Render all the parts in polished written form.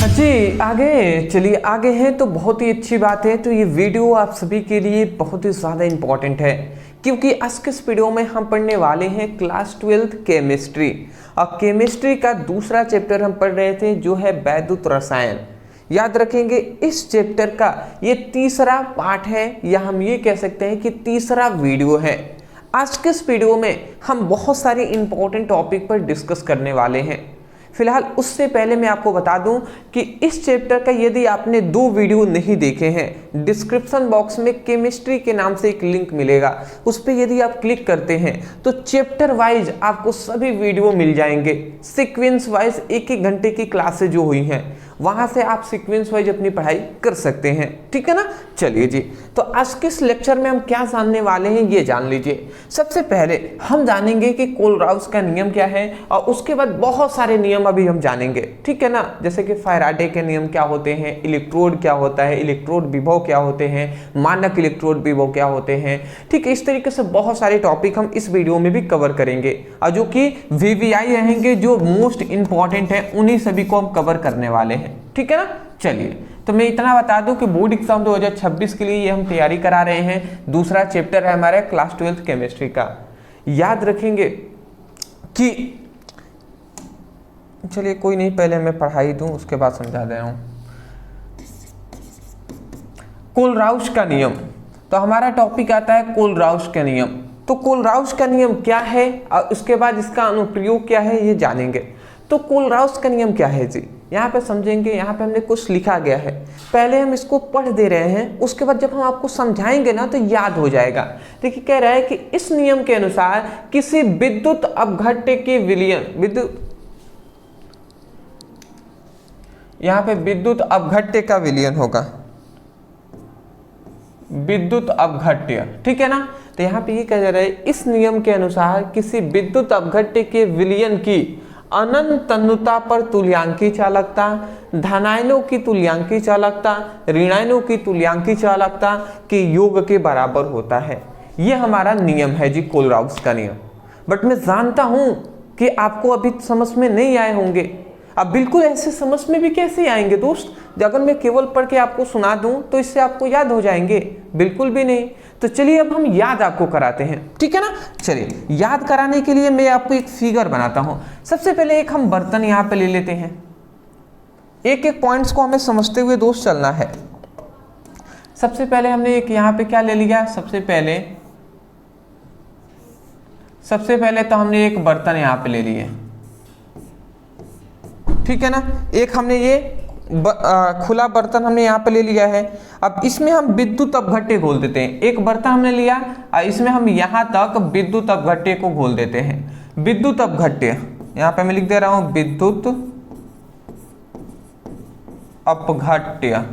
जी आगे चलिए, आगे है तो बहुत ही अच्छी बात है। तो ये वीडियो आप सभी के लिए बहुत ही ज़्यादा इम्पॉर्टेंट है, क्योंकि आज के इस वीडियो में हम पढ़ने वाले हैं क्लास 12th केमिस्ट्री। और केमिस्ट्री का दूसरा चैप्टर हम पढ़ रहे थे जो है वैद्युत रसायन। याद रखेंगे इस चैप्टर का ये तीसरा पार्ट है, या हम ये कह सकते हैं कि तीसरा वीडियो है। आज के इस वीडियो में हम बहुत सारे इंपॉर्टेंट टॉपिक पर डिस्कस करने वाले हैं। फिलहाल उससे पहले मैं आपको बता दूं कि इस चैप्टर का यदि आपने 2 वीडियो नहीं देखे हैं, डिस्क्रिप्शन बॉक्स में केमिस्ट्री के नाम से एक लिंक मिलेगा, उस पर यदि आप क्लिक करते हैं तो चैप्टर वाइज आपको सभी वीडियो मिल जाएंगे। सीक्वेंस वाइज 1-1 घंटे की क्लासेज जो हुई हैं वहां से आप सीक्वेंस वाइज अपनी पढ़ाई कर सकते हैं, ठीक है ना। चलिए जी, तो आज के इस लेक्चर में हम क्या जानने वाले हैं ये जान लीजिए। सबसे पहले हम जानेंगे कि कोलराउस का नियम क्या है, और उसके बाद बहुत सारे नियम अभी हम जानेंगे, ठीक है ना। जैसे कि फैराडे के नियम क्या होते हैं, इलेक्ट्रोड क्या होता है, इलेक्ट्रोड विभव क्या होते हैं, मानक इलेक्ट्रोड विभव क्या होते हैं, ठीक है। इस तरीके से बहुत सारे टॉपिक हम इस वीडियो में भी कवर करेंगे, और जो कि वीवीआई रहेंगे, जो मोस्ट इंपॉर्टेंट है, उन्हीं सभी को हम कवर करने वाले हैं, ठीक है ना। चलिए, तो मैं इतना बता दूं कि बोर्ड एग्जाम 2026 के लिए ये हम तैयारी करा रहे हैं। दूसरा चैप्टर है हमारे क्लास 12th केमिस्ट्री का। याद रखेंगे कि चलिए कोई नहीं, पहले मैं पढ़ाई दूं उसके बाद समझा दे रहा हूं। कोलराउस का नियम, तो हमारा टॉपिक आता है कोलराउस का नियम। तो कोलराउस का नियम क्या है और उसके बाद इसका अनुप्रयोग क्या है ये जानेंगे। तो कोलराउस का नियम क्या है जी, यहाँ पे समझेंगे। यहाँ पे हमने कुछ लिखा गया है, पहले हम इसको पढ़ दे रहे हैं, उसके बाद जब हम आपको समझाएंगे ना तो याद हो जाएगा। देखिए कह रहा है कि इस नियम के अनुसार किसी विद्युत अपघट्य के विलयन, यहाँ पे विद्युत अपघट्य का विलयन होगा, विद्युत अपघट्य, ठीक है ना। तो यहाँ पे ये कह रहा है इस नियम के अनुसार किसी विद्युत अपघट्य के विलयन की अनंत तन्यता पर तुल्यांकी चालकता, धनायनों की तुल्यांकी चालकता, ऋणायनों की तुल्यांकी चालकता के योग के बराबर होता है। ये हमारा नियम है जी, कोलराउस का नियम। बट मैं जानता हूं कि आपको अभी समझ में नहीं आए होंगे। अब बिल्कुल ऐसे समझ में भी कैसे आएंगे दोस्त, अगर मैं केवल पढ़ के आपको सुना दूं तो इससे आपको याद हो जाएंगे? बिल्कुल भी नहीं। तो चलिए अब हम याद आपको कराते हैं, ठीक है ना। चलिए, याद कराने के लिए मैं आपको एक फिगर बनाता हूं। सबसे पहले एक हम बर्तन यहां पे ले लेते हैं, एक एक पॉइंट्स को हमें समझते हुए दोस्त चलना है। सबसे पहले हमने एक यहां पे क्या ले लिया, सबसे पहले तो हमने एक बर्तन यहां पे ले लिए, ठीक है ना। एक हमने ये खुला बर्तन हमने यहाँ पे ले लिया है। अब इसमें हम विद्युत अपघट्य घोल देते हैं। एक बर्तन हमने लिया और इसमें हम यहाँ तक विद्युत अपघट्य को घोल देते हैं। विद्युत अपघट्य यहाँ पे मैं लिख दे रहा हूँ, विद्युत अपघट्य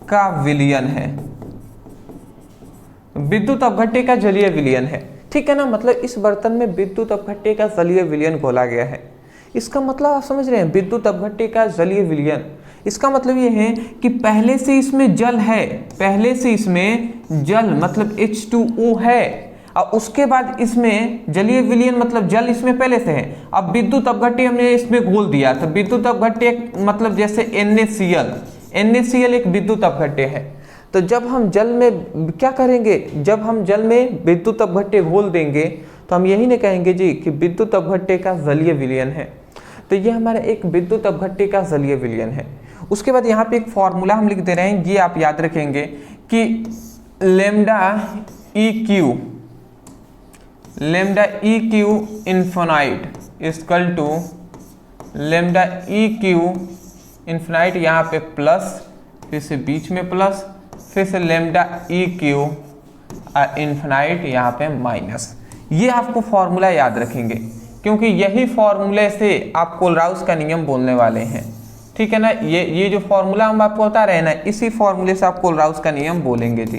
का विलयन है, विद्युत अपघट्य का जलीय विलयन है, ठीक है ना। मतलब इस बर्तन में विद्युत अपघट्य का जलीय विलयन घोला गया है। इसका मतलब आप समझ रहे हैं, विद्युत अपघट्य का जलीय विलयन, इसका मतलब ये है कि पहले से इसमें जल है, पहले से इसमें जल मतलब H2O है, और उसके बाद इसमें जलीय विलयन मतलब जल इसमें पहले से है। अब विद्युत अपघट्य हमने इसमें घोल दिया, तो विद्युत अपघट्य मतलब जैसे NaCl एक विद्युत अपघट्य है। तो जब हम जल में क्या करेंगे, जब हम जल में विद्युत अपघट्य घोल देंगे तो हम यही नहीं कहेंगे जी कि विद्युत अपघट्य का जलीय विलयन है। तो ये हमारा एक विद्युत अपघट्य का जलीय विलयन है। उसके बाद यहाँ पे एक फॉर्मूला हम लिख दे रहे हैं, ये आप याद रखेंगे कि lambda EQ infinite equal to lambda EQ infinite, यहाँ पे प्लस, फिर से बीच में प्लस, फिर से लैम्डा EQ इन्फिनाइट यहाँ पे माइनस। ये आपको फॉर्मूला याद रखेंगे, क्योंकि यही फॉर्मूले से आप कोलराउस का नियम बोलने वाले हैं, ठीक है ना। ये जो फॉर्मूला हम आपको बता रहे हैं ना, इसी फॉर्मूले से आप कोलराउस का नियम बोलेंगे जी।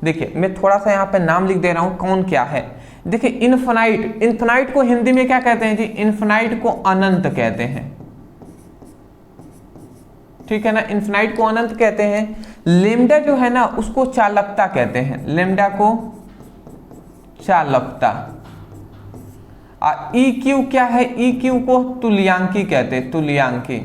देखिए मैं थोड़ा सा यहाँ पे नाम लिख दे रहा हूँ, कौन क्या है। देखिए इन्फिनाइट को हिंदी में क्या कहते हैं जी, इन्फिनाइट को अनंत कहते हैं, ठीक है ना। इन्फिनाइट को अनंत कहते हैं। लैम्डा जो है ना उसको चालकता कहते हैं, लैम्डा को चालकता। ई क्यू क्या है? ई क्यू को तुल्यांकी कहते हैं, तुल्यांकी,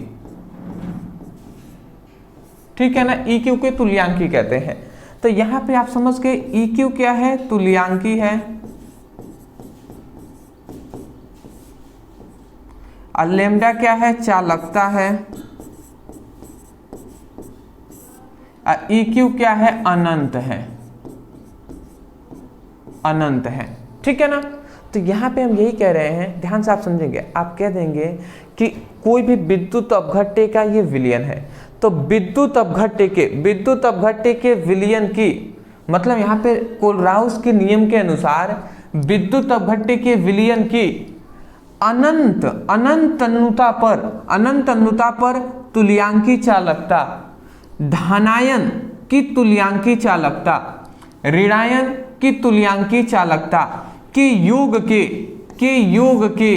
ठीक है ना, ई क्यू के तुल्यांकी कहते हैं। तो यहां पे आप समझ गए ई क्यू क्या है? तुल्यांकी है। और लेमडा क्या है? चालकता है। और ई क्यू क्या है? अनंत है, अनंत है, ठीक है ना। तो यहां पे हम यही कह रहे हैं, ध्यान से आप समझेंगे, आप कह देंगे कि कोई भी विद्युत अपघट्य का ये विलयन है, तो विद्युत अपघट्य के विलयन की मतलब यहाँ पे कोलराउस के नियम के अनुसार विद्युत अपघट्य के विलयन की अनंत अनुता पर तुल्यांकी चालकता, धनायन की तुल्यांकी चालकता, ऋणायन की तुल्यांकी चालकता के योग के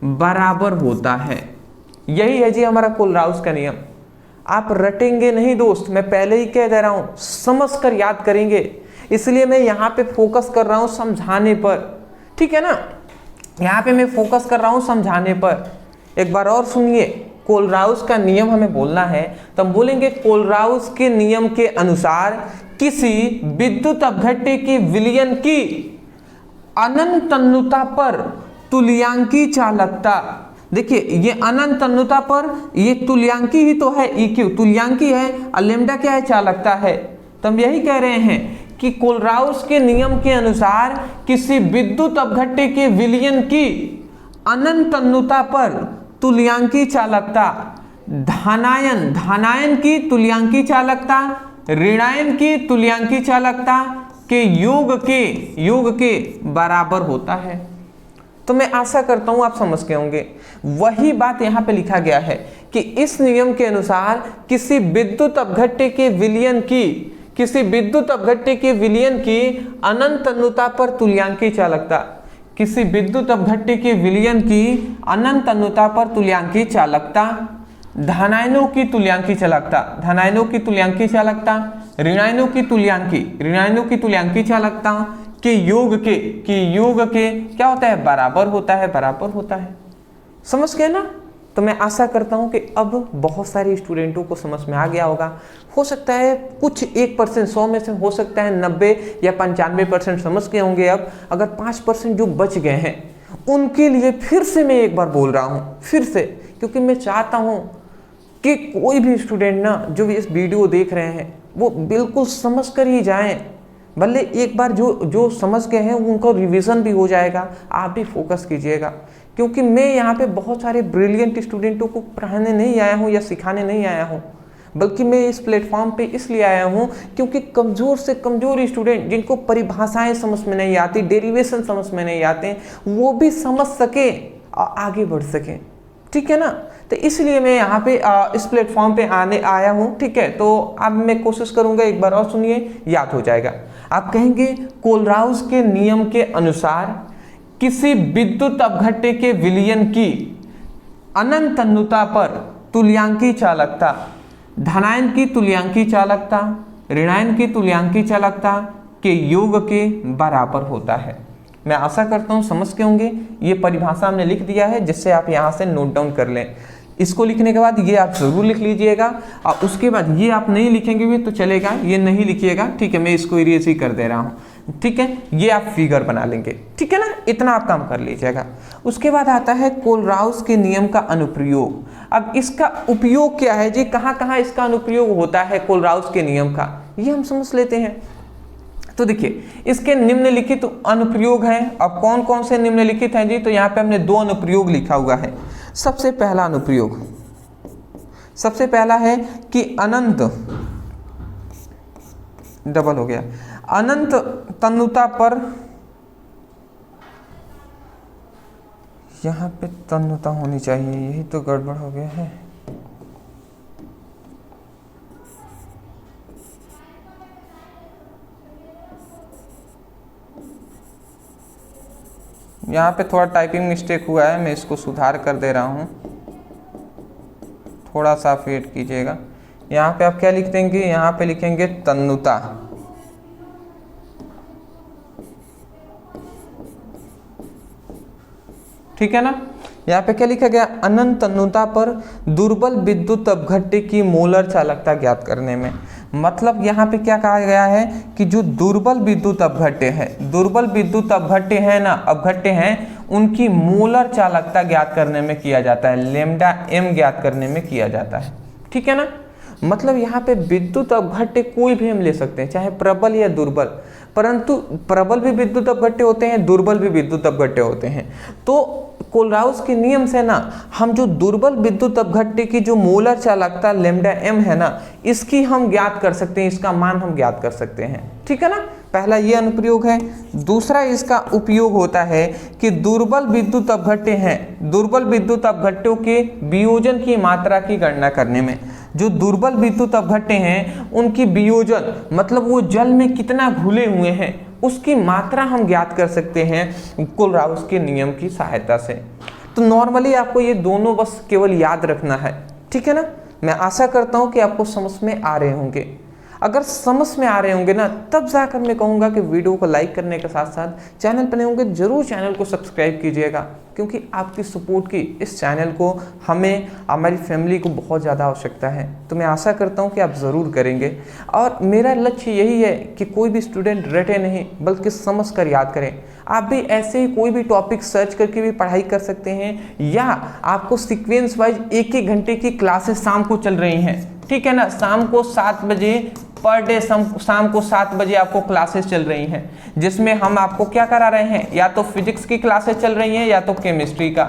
बराबर होता है। यही है जी हमारा कोलराउस का नियम। आप रटेंगे नहीं दोस्त, मैं पहले ही कह दे रहा हूं, समझ कर याद करेंगे, इसलिए मैं यहां पे फोकस कर रहा हूं समझाने पर, ठीक है ना। यहां पे मैं फोकस कर रहा हूं समझाने पर। एक बार और सुनिए, कोलराउस का नियम हमें बोलना है तो हम बोलेंगे कोलराउस के नियम के अनुसार किसी विद्युत अपघट्य के विलयन की अनंत अनुता पर तुल्यांकी चालकता, देखिए ये अनंत अनुता पर ये तुल्यांकी ही तो है, ई क्यू तुल्यांकी है और लेमडा क्या है? चालकता है। तो हम यही कह रहे हैं कि कोलराउस के नियम के अनुसार किसी विद्युत अपघट्य के विलयन की अनंत अनुता पर तुल्यांकी चालकता, धनायन की तुल्यांकी चालकता, ऋणायन की तुल्यांकी चालकता के योग के बराबर होता है। तो मैं आशा करता हूं आप समझ गए होंगे। वही बात यहां पे लिखा गया है कि इस नियम के अनुसार किसी विद्युत अपघट्य के विलयन की अनंत अनुता पर तुल्यांकी चालकता, किसी विद्युत अपघट्य के विलयन की अनंत अनुता पर तुल्यांकी चालकता, धनायनों की तुल्यांकी चालकता, ऋणायनों की तुल्यांकी चालकता के योग के क्या होता है? बराबर होता है। समझ गए ना। तो मैं आशा करता हूं कि अब बहुत सारे स्टूडेंटों को समझ में आ गया होगा। हो सकता है कुछ 1%, 100 में से हो सकता है 90 या 95% समझ गए होंगे। अब अगर 5% जो बच गए हैं उनके लिए फिर से मैं एक बार बोल रहा हूं, फिर से, क्योंकि मैं चाहता हूं कि कोई भी स्टूडेंट ना जो भी इस वीडियो देख रहे हैं वो बिल्कुल समझ कर ही जाएं। भले एक बार जो समझ गए हैं उनको रिवीजन भी हो जाएगा, आप भी फोकस कीजिएगा। क्योंकि मैं यहाँ पे बहुत सारे ब्रिलियंट स्टूडेंटों को पढ़ाने नहीं आया हूँ या सिखाने नहीं आया हूँ, बल्कि मैं इस प्लेटफॉर्म पे इसलिए आया हूँ क्योंकि कमज़ोर से कमज़ोर स्टूडेंट जिनको परिभाषाएं समझ में नहीं आती, डेरिवेशन समझ में नहीं आते, वो भी समझ सके और आगे बढ़ सके, ठीक है ना। तो इसलिए मैं यहाँ पे इस प्लेटफॉर्म पे आया हूँ, ठीक है। तो अब मैं कोशिश करूँगा, एक बार और सुनिए, याद हो जाएगा। आप कहेंगे कोलराउस के नियम के अनुसार किसी विद्युत अपघट्य के विलयन की अनंत अनुता पर तुल्यांकी चालकता, धनायन की तुल्यांकी चालकता, ऋणायन की तुल्यांकी चालकता के योग के बराबर होता है। मैं आशा करता हूं समझ के होंगे। ये परिभाषा हमने लिख दिया है, जिससे आप यहां से नोट डाउन कर लें। इसको लिखने के बाद ये आप जरूर लिख लीजिएगा, और उसके बाद ये आप नहीं लिखेंगे भी तो चलेगा, ये नहीं लिखिएगा, ठीक है। मैं इसको इरेज ही कर दे रहा हूँ, ठीक है। ये आप फिगर बना लेंगे, ठीक है ना। इतना आप काम कर लीजिएगा। उसके बाद आता है कोलराउस के नियम का अनुप्रयोग। अब इसका उपयोग क्या है जी, कहाँ कहाँ इसका अनुप्रयोग होता है कोलराउस के नियम का, ये हम समझ लेते हैं। तो देखिए, इसके निम्नलिखित अनुप्रयोग हैं। अब कौन कौन से निम्नलिखित हैं जी, तो यहाँ पे हमने 2 अनुप्रयोग लिखा हुआ है। सबसे पहला अनुप्रयोग, सबसे पहला है कि अनंत, डबल हो गया, अनंत तन्नुता पर, यहाँ पे तन्नुता होनी चाहिए, यही तो गड़बड़ हो गया है। यहाँ पे थोड़ा टाइपिंग मिस्टेक हुआ है, मैं इसको सुधार कर दे रहा हूँ, थोड़ा सा वेट कीजिएगा। यहाँ पे आप क्या लिख देंगे, यहाँ पे लिखेंगे तन्नुता, ठीक है ना। यहाँ पे क्या लिखा गया, अनंत अनुता पर दुर्बल विद्युत अपघट्य की मोलर चालकता ज्ञात करने में। मतलब यहाँ पे क्या कहा गया है कि जो दुर्बल विद्युत अपघट्य है, दुर्बल विद्युत अपघट्य है ना, अपघट्य हैं, उनकी मोलर चालकता ज्ञात करने में किया जाता है, लैम्डा m ज्ञात करने में किया जाता है। ठीक है ना। मतलब यहाँ पे विद्युत अपघट्य कोई भी हम ले सकते हैं, चाहे प्रबल या दुर्बल, परंतु प्रबल भी विद्युत अपघट्य होते हैं, दुर्बल भी विद्युत अपघट्य होते हैं। तो कोलराउस के नियम से ना हम जो दुर्बल विद्युत अपघट्य की जो मोलर चालकता लैम्डा m है ना, इसकी हम ज्ञात कर सकते हैं, इसका मान हम ज्ञात कर सकते हैं। ठीक है ना। पहला ये अनुप्रयोग है। दूसरा इसका उपयोग होता है कि दुर्बल विद्युत अपघट्य हैं, दुर्बल विद्युत अपघट्यों के वियोजन की मात्रा की गणना करने में। जो दुर्बल विद्युत अपघट्य हैं उनकी वियोजन मतलब वो जल में कितना घुले हुए हैं उसकी मात्रा हम ज्ञात कर सकते हैं कोलराउस के नियम की सहायता से। तो नॉर्मली आपको ये दोनों बस केवल याद रखना है। ठीक है ना। मैं आशा करता हूँ कि आपको समझ में आ रहे होंगे। अगर समझ में आ रहे होंगे ना, तब जाकर मैं कहूँगा कि वीडियो को लाइक करने के साथ साथ चैनल पर नए होंगे जरूर चैनल को सब्सक्राइब कीजिएगा, क्योंकि आपकी सपोर्ट की इस चैनल को, हमें, हमारी फैमिली को बहुत ज़्यादा आवश्यकता है। तो मैं आशा करता हूँ कि आप ज़रूर करेंगे। और मेरा लक्ष्य यही है कि कोई भी स्टूडेंट रटे नहीं बल्कि समझ कर याद करें। आप भी ऐसे ही कोई भी टॉपिक सर्च करके भी पढ़ाई कर सकते हैं, या आपको सीक्वेंस वाइज एक एक घंटे की क्लासेस शाम को चल रही हैं। ठीक है ना। शाम को 7 बजे पर डे, शाम को 7 बजे आपको क्लासेस चल रही हैं, जिसमें हम आपको क्या करा रहे हैं, या तो फिजिक्स की क्लासेस चल रही हैं या तो केमिस्ट्री का।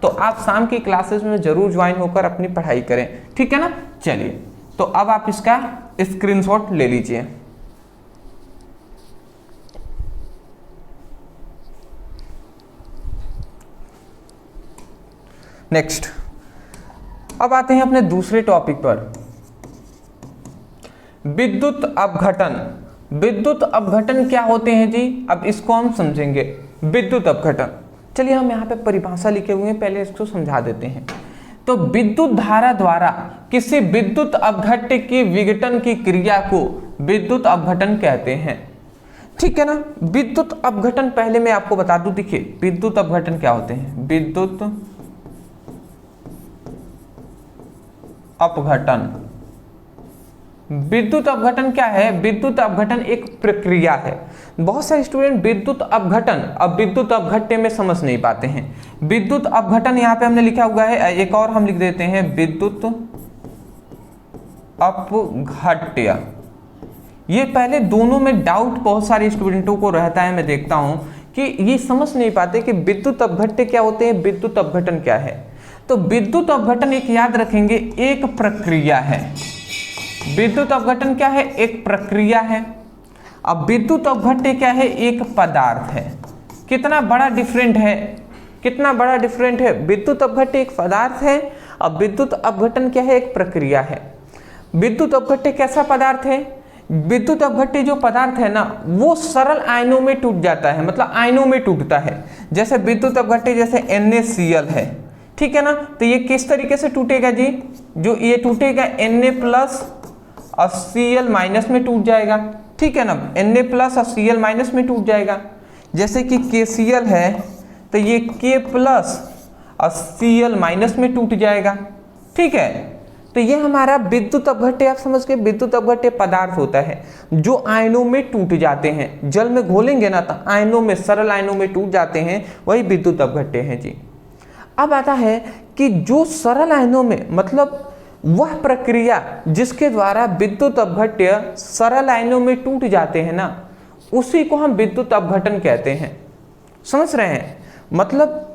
तो आप शाम की क्लासेस में जरूर ज्वाइन होकर अपनी पढ़ाई करें। ठीक है ना। चलिए, तो अब आप इसका स्क्रीनशॉट ले लीजिए। नेक्स्ट, अब आते हैं अपने दूसरे टॉपिक पर, विद्युत अपघटन। विद्युत अपघटन क्या होते हैं जी, अब इसको हम समझेंगे। विद्युत अपघटन, चलिए हम यहाँ पे परिभाषा लिखे हुए हैं, पहले इसको समझा देते हैं। तो विद्युत धारा द्वारा किसी विद्युत अपघट्य के विघटन की क्रिया को विद्युत अपघटन कहते हैं। ठीक है ना। विद्युत अपघटन पहले मैं आपको बता दूं, देखिए विद्युत अपघटन क्या होते हैं। विद्युत अपघटन, विद्युत अपघटन क्या है, विद्युत अपघटन एक प्रक्रिया है। बहुत सारे स्टूडेंट विद्युत अपघटन अब विद्युत अपघट्य में समझ नहीं पाते हैं। विद्युत अपघटन यहाँ पे हमने लिखा हुआ है, एक और हम लिख देते हैं, विद्युत अपघट्य। ये पहले दोनों में डाउट बहुत सारे स्टूडेंटों को रहता है, मैं देखता हूं कि ये समझ नहीं पाते कि विद्युत अपघट्य क्या होते हैं, विद्युत अपघटन क्या है। तो विद्युत अपघटन एक याद रखेंगे, एक प्रक्रिया है। विद्युत अपघटन क्या है, एक प्रक्रिया है। अब विद्युत अपघट्य क्या है, एक पदार्थ है। कितना बड़ा डिफरेंट है, कितना बड़ा डिफरेंट है। विद्युत अपघट्य एक पदार्थ है, अब विद्युत अपघटन क्या है, एक प्रक्रिया है। विद्युत अपघट्य कैसा पदार्थ है, विद्युत अपघट्य जो पदार्थ है ना वो सरल आयनों में टूट जाता है, मतलब आयनों में टूटता है। जैसे विद्युत अपघट्य जैसे NaCl है, ठीक है ना। तो ये किस तरीके से टूटेगा जी, जो ये टूटेगा Na+ और Cl- में टूट जाएगा। ठीक है ना, Na+ और Cl- में टूट जाएगा। जैसे कि KCl है तो ये K+ और Cl- में टूट जाएगा। ठीक है, तो ये हमारा विद्युत अपघट्य, आप समझ के, विद्युत अपघट्य पदार्थ होता है जो आयनों में टूट जाते हैं। जल में घोलेंगे ना तो आयनों में, सरल आयनों में टूट जाते हैं, वही विद्युत अपघट्य है जी। अब आता है कि जो सरल आयनों में, मतलब वह प्रक्रिया जिसके द्वारा विद्युत अपघट्य सरल आयनों में टूट जाते हैं ना, उसी को हम विद्युत अपघटन कहते हैं। समझ रहे हैं, मतलब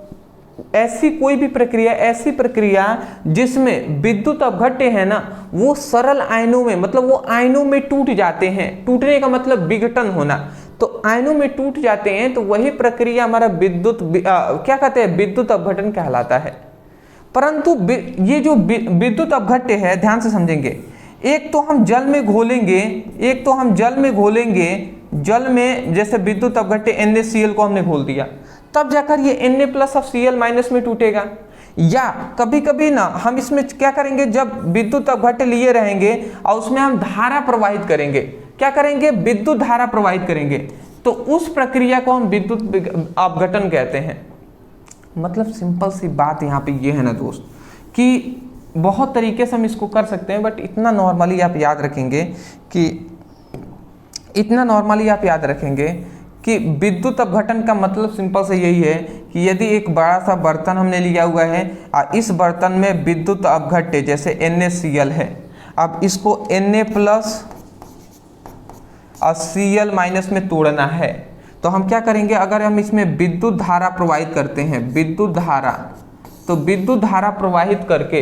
ऐसी कोई भी प्रक्रिया, ऐसी प्रक्रिया जिसमें विद्युत अपघट्य है ना वो सरल आयनों में, मतलब वो आयनों में टूट जाते हैं। टूटने का मतलब विघटन होना, तो आयनों में टूट जाते हैं, तो वही प्रक्रिया हमारा विद्युत क्या कहते हैं, विद्युत अपघटन कहलाता है। परंतु ये जो विद्युत अपघट्य है, ध्यान से समझेंगे, एक तो हम जल में घोलेंगे, एक तो हम जल में घोलेंगे, जल में जैसे विद्युत अपघट्य NaCl को हमने घोल दिया, तब जाकर ये Na+ और Cl- में टूटेगा। या कभी कभी ना हम इसमें क्या करेंगे, जब विद्युत अपघट्य लिए रहेंगे और उसमें हम धारा प्रवाहित करेंगे, क्या करेंगे, विद्युत धारा प्रवाहित करेंगे, तो उस प्रक्रिया को हम विद्युत अपघटन कहते हैं। मतलब सिंपल सी बात यहाँ पे ये है ना दोस्त कि बहुत तरीके से हम इसको कर सकते हैं, बट इतना नॉर्मली आप याद रखेंगे कि विद्युत अपघटन का मतलब सिंपल से यही है कि यदि एक बड़ा सा बर्तन हमने लिया हुआ है और इस बर्तन में विद्युत अपघट्य जैसे NaCl है, अब इसको Na प्लस और Cl माइनस में तोड़ना है, तो हम क्या करेंगे, अगर हम इसमें विद्युत धारा प्रवाहित करते हैं, विद्युत धारा, तो विद्युत धारा प्रवाहित करके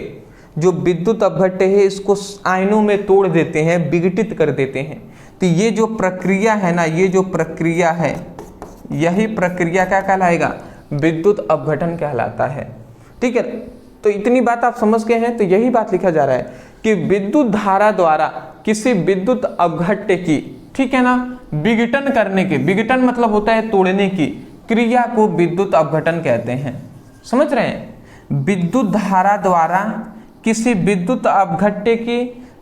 जो विद्युत अपघट्य है इसको आयनों में तोड़ देते हैं, विघटित कर देते हैं। तो ये जो प्रक्रिया है ना, ये जो प्रक्रिया है, यही प्रक्रिया क्या कहलाएगा, विद्युत अपघटन कहलाता है। ठीक है, तो इतनी बात आप समझ गए हैं। तो यही बात लिखा जा रहा है कि विद्युत धारा द्वारा किसी विद्युत अपघट्य की, ठीक है ना, विघटन करने के, विघटन मतलब होता है तोड़ने की क्रिया को विद्युत अपघटन कहते हैं। समझ रहे हैं, विद्युत धारा द्वारा किसी विद्युत अपघट्य की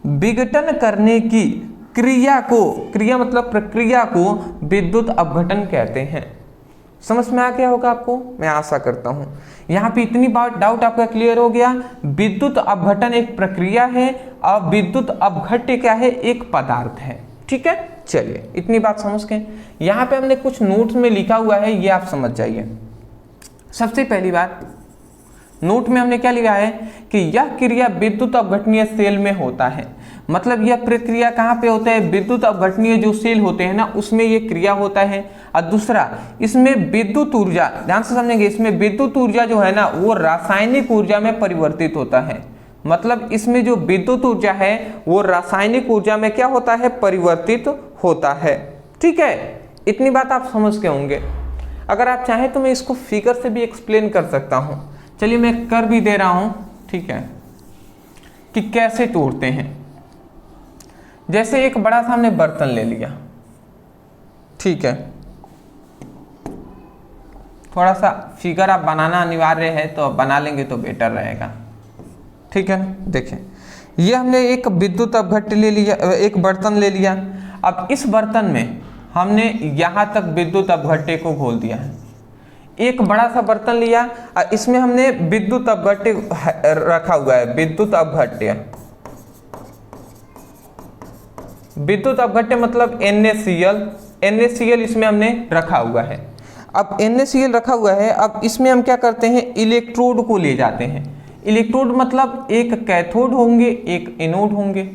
विघटन करने की क्रिया को, क्रिया मतलब प्रक्रिया को विद्युत अपघटन कहते हैं। समझ में आ गया होगा आपको, मैं आशा करता हूं। यहाँ पे इतनी बात डाउट आपका क्लियर हो गया। विद्युत अपघटन एक प्रक्रिया है और विद्युत अपघट्य क्या है, एक पदार्थ है। ठीक है, चलिए इतनी बात समझ गए। यहाँ पे हमने कुछ नोट्स में लिखा हुआ है, ये आप समझ जाइए। सबसे पहली बात, नोट में हमने क्या लिखा है कि यह क्रिया विद्युत अपघटनीय सेल में होता है। मतलब यह प्रक्रिया कहाँ पे होता है, विद्युत अपघटनीय जो सेल होते हैं ना उसमें ये क्रिया होता है। और दूसरा, इसमें विद्युत ऊर्जा, ध्यान से समझेंगे, इसमें विद्युत ऊर्जा जो है ना वो रासायनिक ऊर्जा में परिवर्तित होता है। मतलब इसमें जो विद्युत ऊर्जा है वो रासायनिक ऊर्जा में क्या होता है, परिवर्तित होता है। ठीक है, इतनी बात आप समझ के होंगे। अगर आप चाहें तो मैं इसको फिगर से भी एक्सप्लेन कर सकता हूं। चलिए मैं कर भी दे रहा हूं, ठीक है, कि कैसे तोड़ते हैं। जैसे एक बड़ा सा हमने बर्तन ले लिया, ठीक है, थोड़ा सा फिगर आप बनाना अनिवार्य है तो बना लेंगे तो बेटर रहेगा। ठीक है ना, देखें, ये हमने एक विद्युत अपघट्य ले लिया, एक बर्तन ले लिया। अब इस बर्तन में हमने यहां तक विद्युत अपघट्य को घोल दिया है। एक बड़ा सा बर्तन लिया और इसमें हमने विद्युत अपघट्य रखा हुआ है, विद्युत अपघट्य, विद्युत अपघट्य मतलब NaCl इसमें हमने रखा हुआ है। अब NaCl रखा हुआ है, अब इसमें हम क्या करते हैं, इलेक्ट्रोड को ले जाते हैं। इलेक्ट्रोड मतलब एक कैथोड होंगे, एक एनोड होंगे।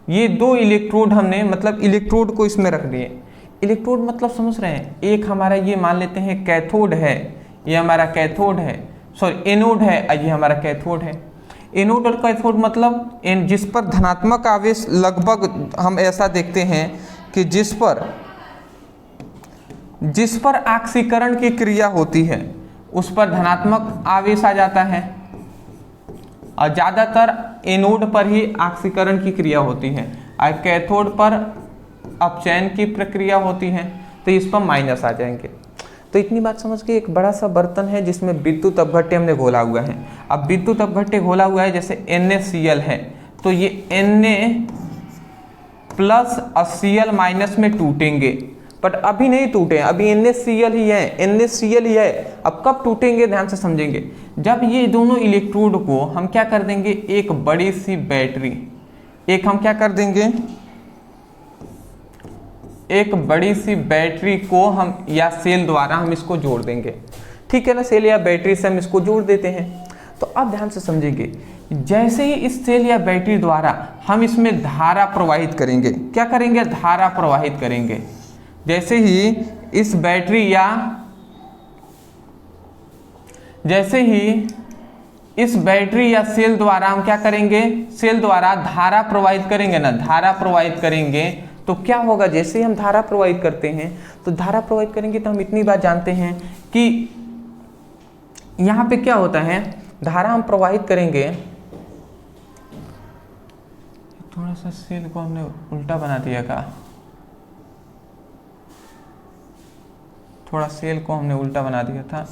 ये दो इलेक्ट्रोड हमने, मतलब इलेक्ट्रोड को इसमें रख दिए। इलेक्ट्रोड मतलब समझ रहे हैं, एक हमारा ये मान लेते हैं कैथोड है, ये हमारा कैथोड है, सॉरी एनोड है, ये हमारा कैथोड है। एनोड और कैथोड मतलब जिस पर धनात्मक आवेश, लगभग हम ऐसा देखते हैं कि जिस पर ऑक्सीकरण की क्रिया होती है उस पर धनात्मक आवेश आ जाता है, और ज़्यादातर एनोड पर ही ऑक्सीकरण की क्रिया होती है और कैथोड पर अपचयन की प्रक्रिया होती है, तो इस पर माइनस आ जाएंगे। तो इतनी बात समझ के, एक बड़ा सा बर्तन है जिसमें विद्युत अपघट्य हमने घोला हुआ है। अब विद्युत अपघट्य घोला हुआ है, जैसे NaCl है, तो ये Na प्लस और Cl माइनस में टूटेंगे, बट अभी नहीं टूटे, अभी NaCl ही है। अब कब टूटेंगे, ध्यान से समझेंगे, जब ये दोनों इलेक्ट्रोड को हम क्या कर देंगे, एक बड़ी सी बैटरी, हम क्या कर देंगे, एक बड़ी सी बैटरी को हम या सेल द्वारा हम इसको जोड़ देंगे। ठीक है ना, सेल या बैटरी से हम इसको जोड़ देते हैं। तो अब ध्यान से समझेंगे, जैसे ही इस सेल या बैटरी द्वारा हम इसमें धारा प्रवाहित करेंगे, क्या करेंगे, धारा प्रवाहित करेंगे। जैसे ही इस बैटरी या सेल द्वारा हम क्या करेंगे, सेल द्वारा धारा प्रवाहित करेंगे ना, धारा प्रवाहित करेंगे तो क्या होगा, जैसे ही हम धारा प्रवाहित करते हैं तो धारा प्रवाहित करेंगे तो हम इतनी बात जानते हैं कि यहाँ पे क्या होता है, धारा हम प्रवाहित करेंगे। थोड़ा सा सेल को हमने उल्टा बना दिया का, थोड़ा सेल को हमने उल्टा बना दिया था,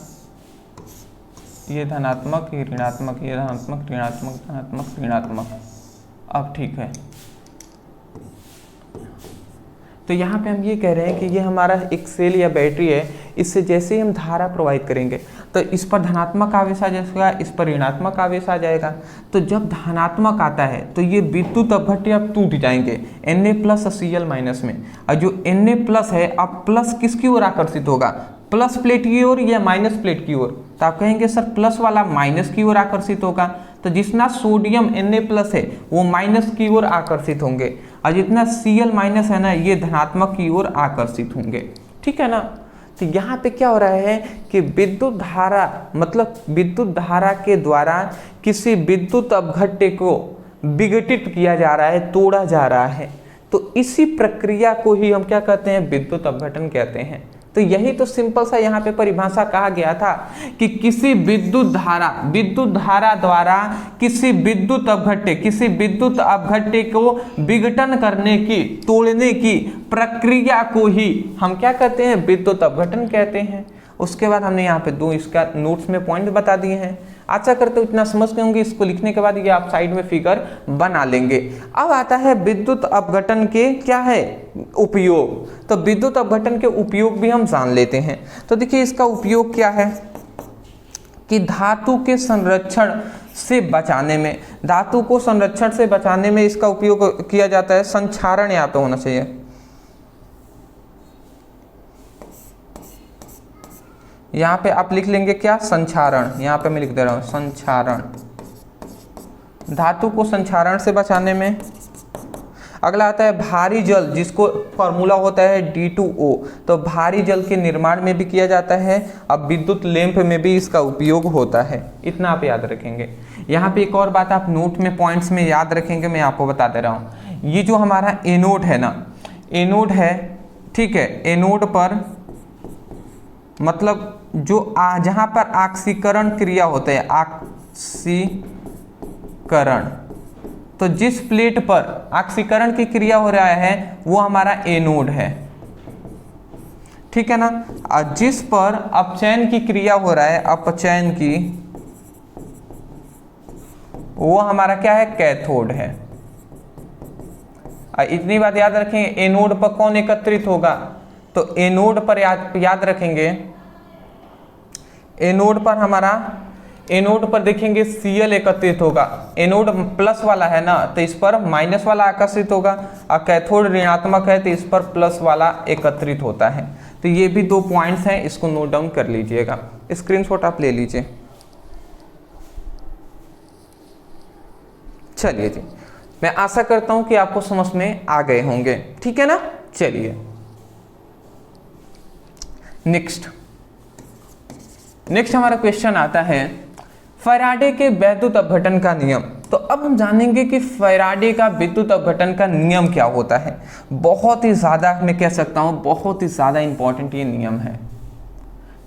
ये धनात्मक, ये ऋणात्मक, ये धनात्मक, ऋणात्मक, धनात्मक, ऋणात्मक। अब ठीक है, तो यहाँ पे हम ये कह रहे हैं कि ये हमारा एक सेल या बैटरी है, इससे जैसे ही हम धारा प्रोवाइड करेंगे तो इस पर धनात्मक आवेश आ जाएगा, इस पर ऋणात्मक आवेश आ जाएगा। तो जब धनात्मक आता है तो ये विद्युत अपघट्य अब टूट जाएंगे Na+ और Cl- में, और जो Na+ है अब प्लस किसकी ओर आकर्षित होगा, प्लस प्लेट की ओर या माइनस प्लेट की ओर। तो आप कहेंगे सर प्लस वाला माइनस की ओर आकर्षित होगा, तो जितना सोडियम Na+ है वो माइनस की ओर आकर्षित होंगे, और जितना Cl- है ना ये धनात्मक की ओर आकर्षित होंगे। ठीक है ना। तो यहाँ पे क्या हो रहा है कि विद्युत धारा, मतलब विद्युत धारा के द्वारा किसी विद्युत अपघट्य को विघटित किया जा रहा है, तोड़ा जा रहा है। तो इसी प्रक्रिया को ही हम क्या कहते हैं, विद्युत अपघटन कहते हैं। तो यही तो सिंपल सा यहाँ पे परिभाषा कहा गया था कि किसी विद्युत धारा द्वारा किसी विद्युत अपघट्य को विघटन करने की, तोड़ने की प्रक्रिया को ही हम क्या कहते हैं, विद्युत अपघटन कहते हैं। उसके बाद हमने यहाँ पे 2 इसका नोट्स में पॉइंट बता दिए हैं। आशा करते हो इतना समझ गए होंगे। इसको लिखने के बाद ये आप साइड में फिगर बना लेंगे। अब आता है विद्युत अपघटन के क्या है उपयोग। तो विद्युत अपघटन के उपयोग भी हम जान लेते हैं। तो देखिए इसका उपयोग क्या है कि धातु के संरक्षण से बचाने में, धातु को संरक्षण से बचाने में इसका उपयोग किया जाता है। संक्षारण यहाँ पे होना चाहिए, यहाँ पे आप लिख लेंगे क्या, संक्षारण। यहाँ पे मैं लिख दे रहा हूँ संक्षारण, धातु को संक्षारण से बचाने में। अगला आता है भारी जल, जिसको फॉर्मूला होता है D2O। तो भारी जल के निर्माण में भी किया जाता है। अब विद्युत लैंप में भी इसका उपयोग होता है। इतना आप याद रखेंगे। यहाँ पे एक और बात आप नोट में पॉइंट्स में याद रखेंगे, मैं आपको बता दे रहा हूँ। ये जो हमारा एनोड है ना, एनोड है, ठीक है, एनोड पर मतलब जो जहाँ पर ऑक्सीकरण क्रिया होते हैं, ऑक्सीकरण, तो जिस प्लेट पर ऑक्सीकरण की क्रिया हो रहा है वो हमारा एनोड है। ठीक है ना। और जिस पर अपचयन की क्रिया हो रहा है, अपचयन की, वो हमारा क्या है, कैथोड है। इतनी बात याद रखेंगे। एनोड पर कौन एकत्रित होगा, तो एनोड पर याद रखेंगे, एनोड पर हमारा, एनोड पर देखेंगे Cl एकत्रित होगा। एनोड प्लस वाला है ना, तो इस पर माइनस वाला आकर्षित होगा, और कैथोड ऋणात्मक है तो इस पर प्लस वाला एकत्रित होता है। तो ये भी 2 पॉइंट्स हैं, इसको नोट डाउन कर लीजिएगा, स्क्रीनशॉट आप ले लीजिए। चलिए जी, मैं आशा करता हूं कि आपको समझ में आ गए होंगे। ठीक है ना। चलिए नेक्स्ट हमारा क्वेश्चन आता है फैराडे के विद्युत अपघटन का नियम। तो अब हम जानेंगे कि फैराडे का विद्युत अपघटन का नियम क्या होता है। बहुत ही ज़्यादा, मैं कह सकता हूँ बहुत ही ज़्यादा इंपॉर्टेंट ये नियम है।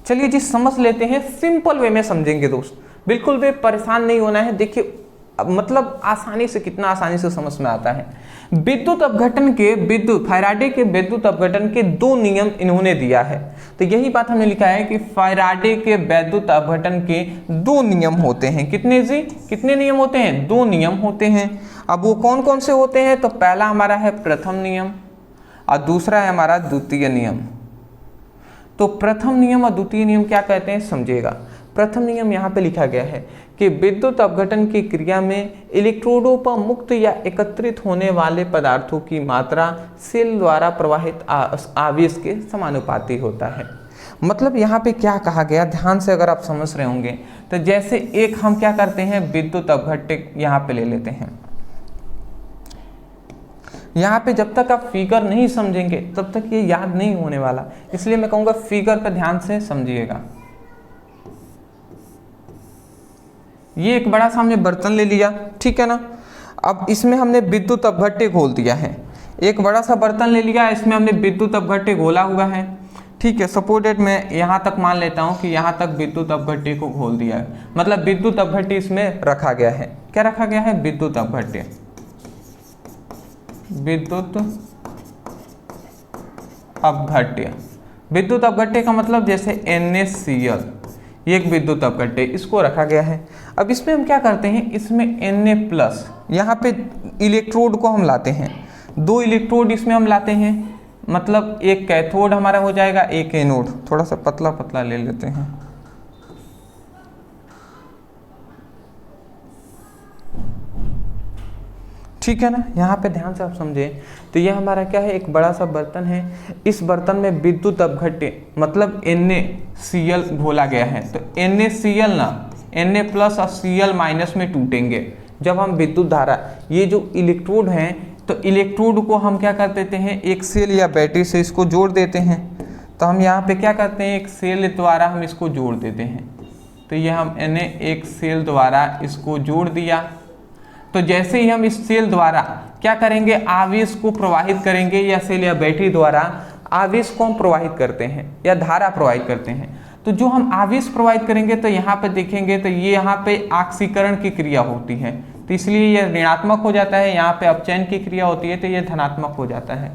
चलिए जी समझ लेते हैं, सिंपल वे में समझेंगे दोस्त, बिल्कुल भी परेशान नहीं होना है। देखिए मतलब आसानी से, कितना आसानी से समझ में आता है। विद्युत अपघटन के, फैराडे के विद्युत अपघटन के 2 नियम इन्होंने दिया है। तो यही बात हमने लिखा है कि फैराडे के विद्युत अपघटन के 2 नियम होते हैं। कितने जी, कितने नियम होते हैं, 2 नियम होते हैं। अब वो कौन कौन से होते हैं, तो पहला हमारा है प्रथम नियम और दूसरा है हमारा द्वितीय नियम। तो प्रथम नियम और द्वितीय नियम क्या कहते हैं समझिएगा। प्रथम नियम यहाँ पे लिखा गया है कि विद्युत अपघटन की क्रिया में इलेक्ट्रोडों पर मुक्त या एकत्रित होने वाले पदार्थों की मात्रा सेल द्वारा प्रवाहित आवेश के समानुपाती होता है। मतलब यहाँ पे क्या कहा गया, ध्यान से अगर आप समझ रहे होंगे तो जैसे एक हम क्या करते हैं, विद्युत अपघट्य यहाँ पे ले लेते हैं। यहाँ पे जब तक आप फिगर नहीं समझेंगे तब तक ये याद नहीं होने वाला, इसलिए मैं कहूँगा फिगर पे ध्यान से समझिएगा। ये एक बड़ा सा हमने बर्तन ले लिया, ठीक है ना। अब इसमें हमने विद्युत अपघट्य घोल दिया है। एक बड़ा सा बर्तन ले लिया, इसमें हमने विद्युत अपघट्य घोला हुआ है, ठीक है। सपोर्टेड मैं यहाँ तक मान लेता हूँ कि यहाँ तक विद्युत अपघट्य को घोल दिया है, मतलब विद्युत अपघट्य इसमें रखा गया है। क्या रखा गया है, विद्युत अपघट्य। विद्युत अपघट्य, विद्युत अपघट्य का मतलब जैसे NaCl, ये एक विद्युत अपघट्य, इसको रखा गया है। अब इसमें हम क्या करते हैं, इसमें Na+, यहाँ पे इलेक्ट्रोड को हम लाते हैं, 2 इलेक्ट्रोड इसमें हम लाते हैं, मतलब एक कैथोड हमारा हो जाएगा, एक एनोड। थोड़ा सा पतला पतला ले लेते हैं। ठीक है ना, यहाँ पे ध्यान से आप समझे। तो ये हमारा क्या है, एक बड़ा सा बर्तन है। इस बर्तन में विद्युत अपघट्य मतलब NaCl घोला गया है। तो NaCl ना Na प्लस और Cl माइनस में टूटेंगे जब हम विद्युत धारा, ये जो इलेक्ट्रोड हैं, तो इलेक्ट्रोड को हम क्या कर देते हैं, एक सेल या बैटरी से इसको जोड़ देते हैं। तो हम यहाँ पे क्या करते हैं, एक सेल द्वारा हम इसको जोड़ देते हैं। तो ये हमने एक सेल द्वारा इसको जोड़ दिया। तो जैसे ही हम इस सेल द्वारा क्या करेंगे, आवेश को प्रवाहित करेंगे, या सेल या बैटरी द्वारा आवेश को हम प्रवाहित करते हैं या धारा प्रवाहित करते हैं। तो जो हम आवेश प्रवाहित करेंगे तो यहाँ पे देखेंगे तो ये यहाँ पे ऑक्सीकरण की क्रिया होती है, तो इसलिए ये ऋणात्मक हो जाता है। यहाँ पे अपचयन की क्रिया होती है तो ये धनात्मक हो जाता है।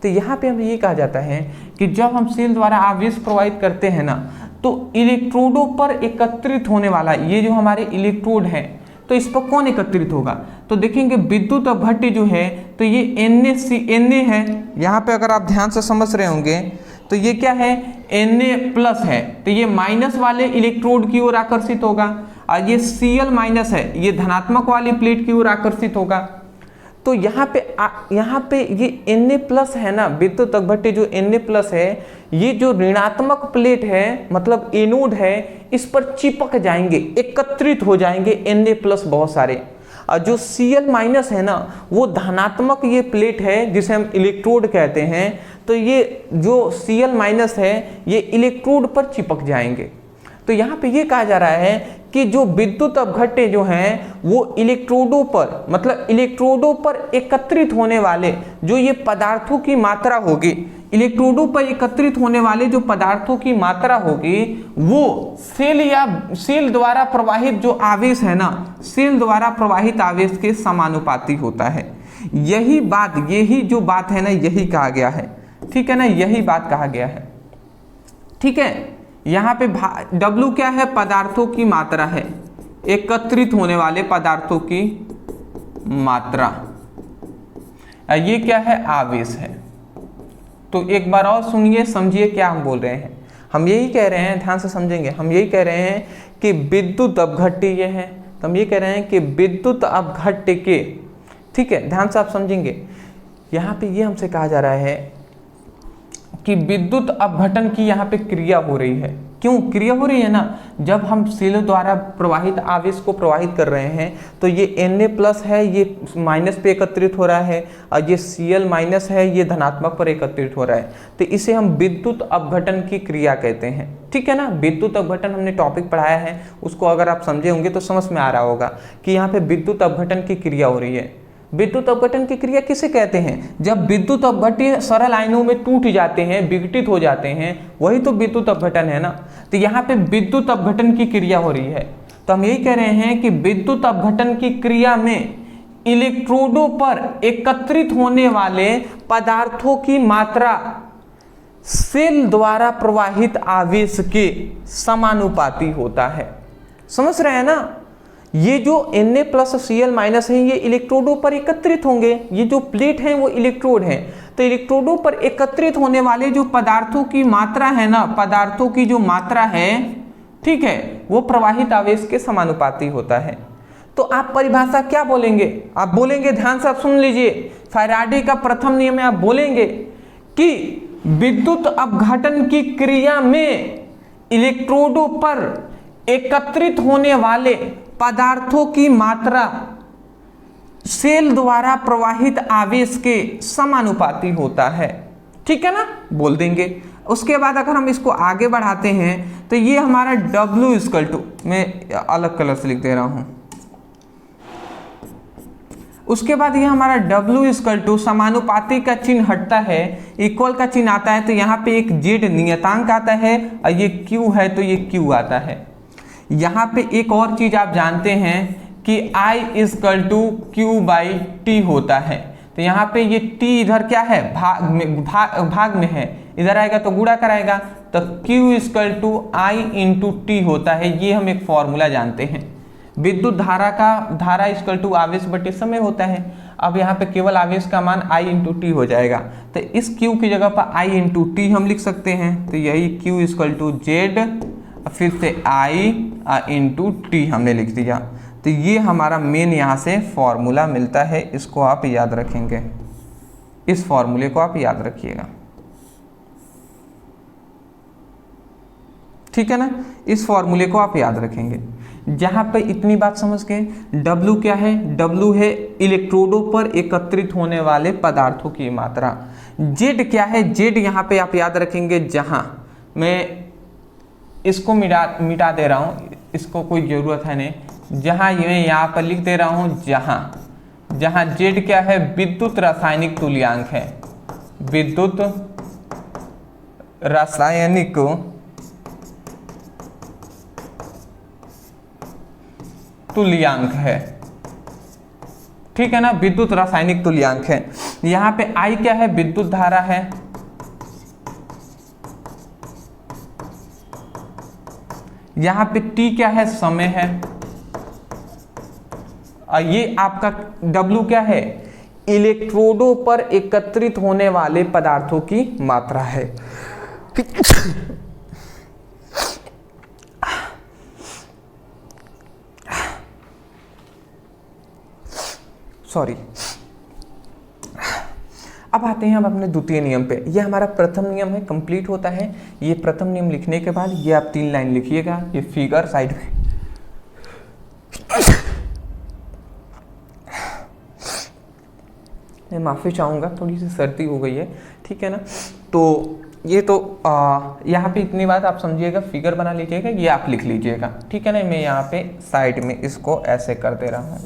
तो यहाँ पे हमें ये कहा जाता है कि जब हम सेल द्वारा आवेश प्रवाहित करते हैं ना, तो इलेक्ट्रोडों पर एकत्रित होने वाला ये जो हमारे इलेक्ट्रोड है, तो इस पर कौन एकत्रित होगा, तो देखेंगे विद्युत अपघट्य जो है, तो ये Na है। यहाँ पे अगर आप ध्यान से समझ रहे होंगे तो ये क्या है, Na प्लस है, तो ये माइनस वाले इलेक्ट्रोड की ओर आकर्षित होगा, और ये Cl माइनस है, ये धनात्मक वाली प्लेट की ओर आकर्षित होगा। तो यहाँ पे ये Na प्लस है ना, विद्युत अपघट्य जो Na प्लस है, ये जो ऋणात्मक प्लेट है मतलब एनोड है, इस पर चिपक जाएंगे, एकत्रित हो जाएंगे Na प्लस बहुत सारे। और जो Cl माइनस है ना, वो धनात्मक ये प्लेट है जिसे हम इलेक्ट्रोड कहते हैं। तो ये जो Cl माइनस है ये इलेक्ट्रोड पर चिपक जाएंगे। तो यहाँ पे ये कहा जा रहा है कि जो विद्युत अपघट्य जो हैं वो इलेक्ट्रोडों पर मतलब इलेक्ट्रोडों पर एकत्रित होने वाले जो ये पदार्थों की मात्रा होगी, इलेक्ट्रोडों पर एकत्रित होने वाले जो पदार्थों की मात्रा होगी, वो सेल द्वारा प्रवाहित जो आवेश है ना, सेल द्वारा प्रवाहित आवेश के समानुपाती होता है। यही जो बात है ना, यही कहा गया है। ठीक है ना, यही बात कहा गया है। ठीक है, यहाँ पे W क्या है, पदार्थों की मात्रा है, एकत्रित होने वाले पदार्थों की मात्रा। ये क्या है, आवेश है। तो एक बार और सुनिए, समझिए क्या हम बोल रहे हैं। हम यही कह रहे हैं, ध्यान से समझेंगे, हम यही कह रहे हैं कि विद्युत अपघट्य ये है। तो हम ये कह रहे हैं कि विद्युत अपघट्य के, ठीक है, ध्यान से आप समझेंगे, यहाँ पे ये हमसे कहा जा रहा है कि विद्युत अपघटन की यहाँ पे क्रिया हो रही है। क्यों क्रिया हो रही है ना, जब हम सेल द्वारा प्रवाहित आवेश को प्रवाहित कर रहे हैं तो ये Na प्लस है, ये माइनस पे एकत्रित हो रहा है, और ये Cl माइनस है, ये धनात्मक पर एकत्रित हो रहा है। तो इसे हम विद्युत अपघटन की क्रिया कहते हैं। ठीक है ना, विद्युत अपघटन हमने टॉपिक पढ़ाया है, उसको अगर आप समझे होंगे तो समझ में आ रहा होगा कि यहाँ पे विद्युत अपघटन की क्रिया हो रही है। विद्युत अपघटन की क्रिया किसे कहते हैं, जब विद्युत अपघट्य सरल आयनों में टूट जाते हैं, विघटित हो जाते हैं, वही तो विद्युत अपघटन है ना। तो यहाँ पे विद्युत अपघटन की क्रिया हो रही है। तो हम यही कह रहे हैं कि विद्युत अपघटन की क्रिया में इलेक्ट्रोडों पर एकत्रित होने वाले पदार्थों की मात्रा सेल द्वारा प्रवाहित आवेश के समानुपाती होता है। समझ रहे हैं ना, ये जो Na प्लस Cl माइनस है ये इलेक्ट्रोडों पर एकत्रित होंगे। ये जो प्लेट हैं वो इलेक्ट्रोड हैं, तो इलेक्ट्रोडों पर एकत्रित होने वाले जो पदार्थों की मात्रा है ना, पदार्थों की जो मात्रा है, ठीक है, वो प्रवाहित आवेश के समानुपाती होता है। तो आप परिभाषा क्या बोलेंगे, आप बोलेंगे, ध्यान से आप सुन लीजिए, फैराडे का प्रथम नियम है, आप बोलेंगे कि विद्युत अपघटन की क्रिया में इलेक्ट्रोडों पर एकत्रित होने वाले पदार्थों की मात्रा सेल द्वारा प्रवाहित आवेश के समानुपाती होता है। ठीक है ना, बोल देंगे। उसके बाद अगर हम इसको आगे बढ़ाते हैं तो ये हमारा W इक्वल टू, मैं अलग कलर से लिख दे रहा हूं, उसके बाद ये हमारा W इक्वल टू समानुपाती का चिन्ह हटता है, इक्वल का चिन्ह आता है, तो यहाँ पे एक Z नियतांक आता है, और ये Q है तो ये Q आता है। यहाँ पे एक और चीज आप जानते हैं कि I equal to Q by T होता है। तो यहाँ पे ये T इधर क्या है, भाग में है, इधर आएगा तो गुणा कराएगा, तो Q equal to I into T होता है। ये हम एक फॉर्मूला जानते हैं। विद्युत धारा का धारा इक्वल टू आवेश बटे समय होता है। अब यहाँ पे केवल आवेश का मान I इंटू टी हो जाएगा, तो इस Q की जगह पर I इंटू टी हम लिख सकते हैं, तो यही Q इक्वल टू जेड, फिर से I इंटू टी हमने लिख दिया। तो ये हमारा मेन यहाँ से फॉर्मूला मिलता है, इसको आप याद रखेंगे, इस फॉर्मूले को आप याद रखिएगा, ठीक है ना। इस फॉर्मूले को आप याद रखेंगे। जहां पे इतनी बात समझ गए, W क्या है, W है इलेक्ट्रोडों पर एकत्रित होने वाले पदार्थों की मात्रा। Z क्या है, Z यहाँ पे आप याद रखेंगे, जहां मैं इसको मिटा दे रहा हूं, इसको कोई जरूरत है नहीं, जहां मैं यहाँ पर लिख दे रहा हूं जहां Z क्या है, विद्युत रासायनिक तुल्यांक है, विद्युत रासायनिक तुल्यांक है, ठीक है ना, विद्युत रासायनिक तुल्यांक है। यहां पे I क्या है, विद्युत धारा है, यहां पे T क्या है, समय है, और ये आपका W क्या है, इलेक्ट्रोडों पर एकत्रित होने वाले पदार्थों की मात्रा है। सॉरी, अब आते हैं अपने द्वितीय नियम पे। ये हमारा प्रथम नियम है, कंप्लीट होता है। ये प्रथम नियम लिखने के बाद ये आप 3 लाइन लिखिएगा, ये फिगर साइड में। मैं माफ़ी चाहूँगा, थोड़ी सी सर्दी हो गई है, ठीक है ना। तो ये तो यहाँ पे इतनी बात आप समझिएगा, फिगर बना लीजिएगा, ये आप लिख लीजिएगा, ठीक है ना। मैं यहाँ पे साइड में इसको ऐसे कर दे रहा हूँ,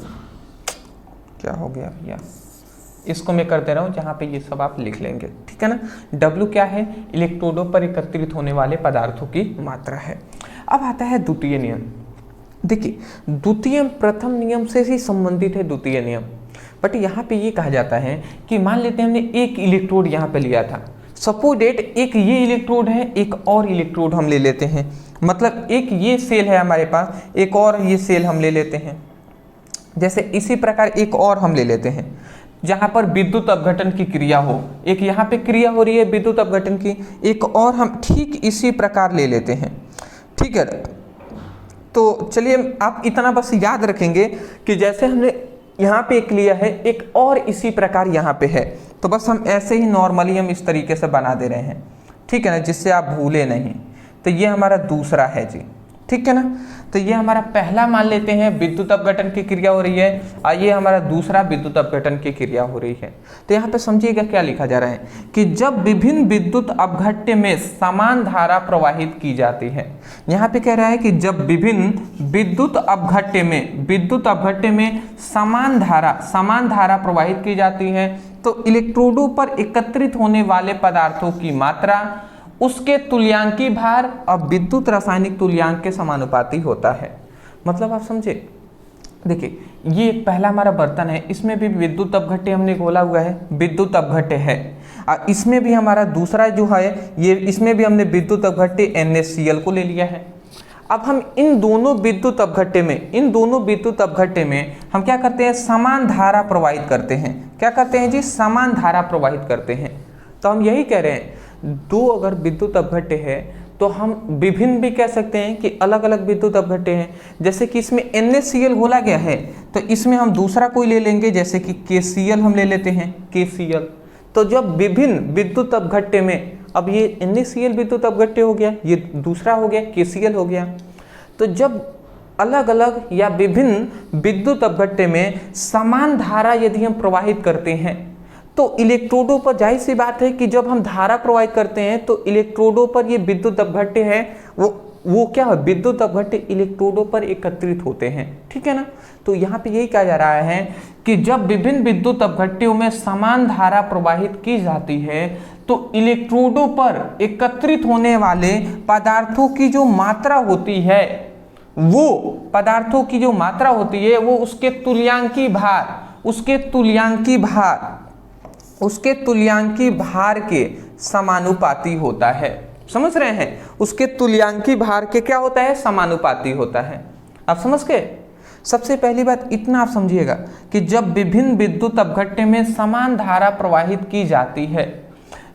क्या हो गया भैया, इसको मैं कर दे रहा हूँ जहाँ पे ये सब आप लिख लेंगे, ठीक है ना। W क्या है, इलेक्ट्रोडों पर एकत्रित होने वाले पदार्थों की मात्रा है। अब आता है द्वितीय नियम। देखिए, द्वितीय प्रथम नियम से ही संबंधित है द्वितीय नियम, बट यहाँ पे ये कहा जाता है कि मान लेते हैं हमने एक इलेक्ट्रोड यहाँ पे लिया था, सपोज डेट एक ये इलेक्ट्रोड है, एक और इलेक्ट्रोड हम ले लेते हैं, मतलब एक ये सेल है हमारे पास, एक और ये सेल हम ले लेते हैं। जैसे इसी प्रकार एक और हम ले लेते हैं जहां पर विद्युत अपघटन की क्रिया हो, एक यहाँ पे क्रिया हो रही है विद्युत अपघटन की, एक और हम ठीक इसी प्रकार ले लेते हैं, ठीक है। तो चलिए आप इतना बस याद रखेंगे कि जैसे हमने यहाँ पे एक लिया है, एक और इसी प्रकार यहाँ पे है, तो बस हम ऐसे ही नॉर्मली हम इस तरीके से बना दे रहे हैं, ठीक है ना, जिससे आप भूले नहीं। तो ये हमारा दूसरा है जी, ठीक है ना। तो ये हमारा पहला मान लेते हैं विद्युत अपघटन की क्रिया हो रही है, और ये हमारा दूसरा विद्युत अपघटन की क्रिया हो रही है। तो यहाँ पे समझिएगा क्या लिखा जा रहा है कि जब विभिन्न विद्युत अपघट्य में समान धारा प्रवाहित की जाती है। यहाँ पे कह रहा है कि जब विभिन्न विद्युत अपघट्य में समान धारा प्रवाहित की जाती है, तो इलेक्ट्रोडों पर एकत्रित होने वाले पदार्थों की मात्रा उसके तुल्यांकी भार और विद्युत रासायनिक तुल्यांक के समानुपाती होता है। मतलब आप समझे, देखिए ये एक पहला हमारा बर्तन है, इसमें भी विद्युत अपघट्य हमने खोला हुआ है, विद्युत अपघट्य है, और इसमें भी हमारा दूसरा जो है ये, इसमें भी हमने विद्युत अपघट्य NaCl को ले लिया है। अब हम इन दोनों विद्युत अपघट्य में हम क्या करते हैं, समान धारा प्रवाहित करते हैं। क्या करते हैं जी, समान धारा प्रवाहित करते हैं। तो हम यही कह रहे हैं, दो अगर विद्युत अपघट्य है तो हम विभिन्न भी कह सकते हैं कि अलग अलग विद्युत अपघट्य हैं। जैसे कि इसमें NaCl घोला गया है, तो इसमें हम दूसरा कोई ले लेंगे, जैसे कि KCl हम ले लेते हैं, KCl। तो जब विभिन्न विद्युत अपघट्य में, अब ये NaCl विद्युत अपघट्य हो गया, ये दूसरा हो गया KCl हो गया। तो जब अलग अलग या विभिन्न विद्युत अपघट्य में समान धारा यदि हम प्रवाहित करते हैं, तो इलेक्ट्रोडों पर जाहिर सी बात है कि जब हम धारा प्रवाहित करते हैं तो इलेक्ट्रोडों पर ये विद्युत अपघट्य है, वो क्या है, विद्युत अपघट्य इलेक्ट्रोडों पर एकत्रित होते हैं, ठीक है ना। तो यहाँ पे यही कहा जा रहा है कि जब विभिन्न विद्युत अपघट्यों में समान धारा प्रवाहित की जाती है, तो इलेक्ट्रोडों पर एकत्रित होने वाले पदार्थों की जो मात्रा होती है, वो उसके तुल्यांकी भार के समानुपाती होता है। समझ रहे हैं, उसके तुल्यांकी भार के क्या होता है, समानुपाती होता है। आप समझ गए। सबसे पहली बात इतना आप समझिएगा कि जब विभिन्न विद्युत अपघट्य में समान धारा प्रवाहित की जाती है,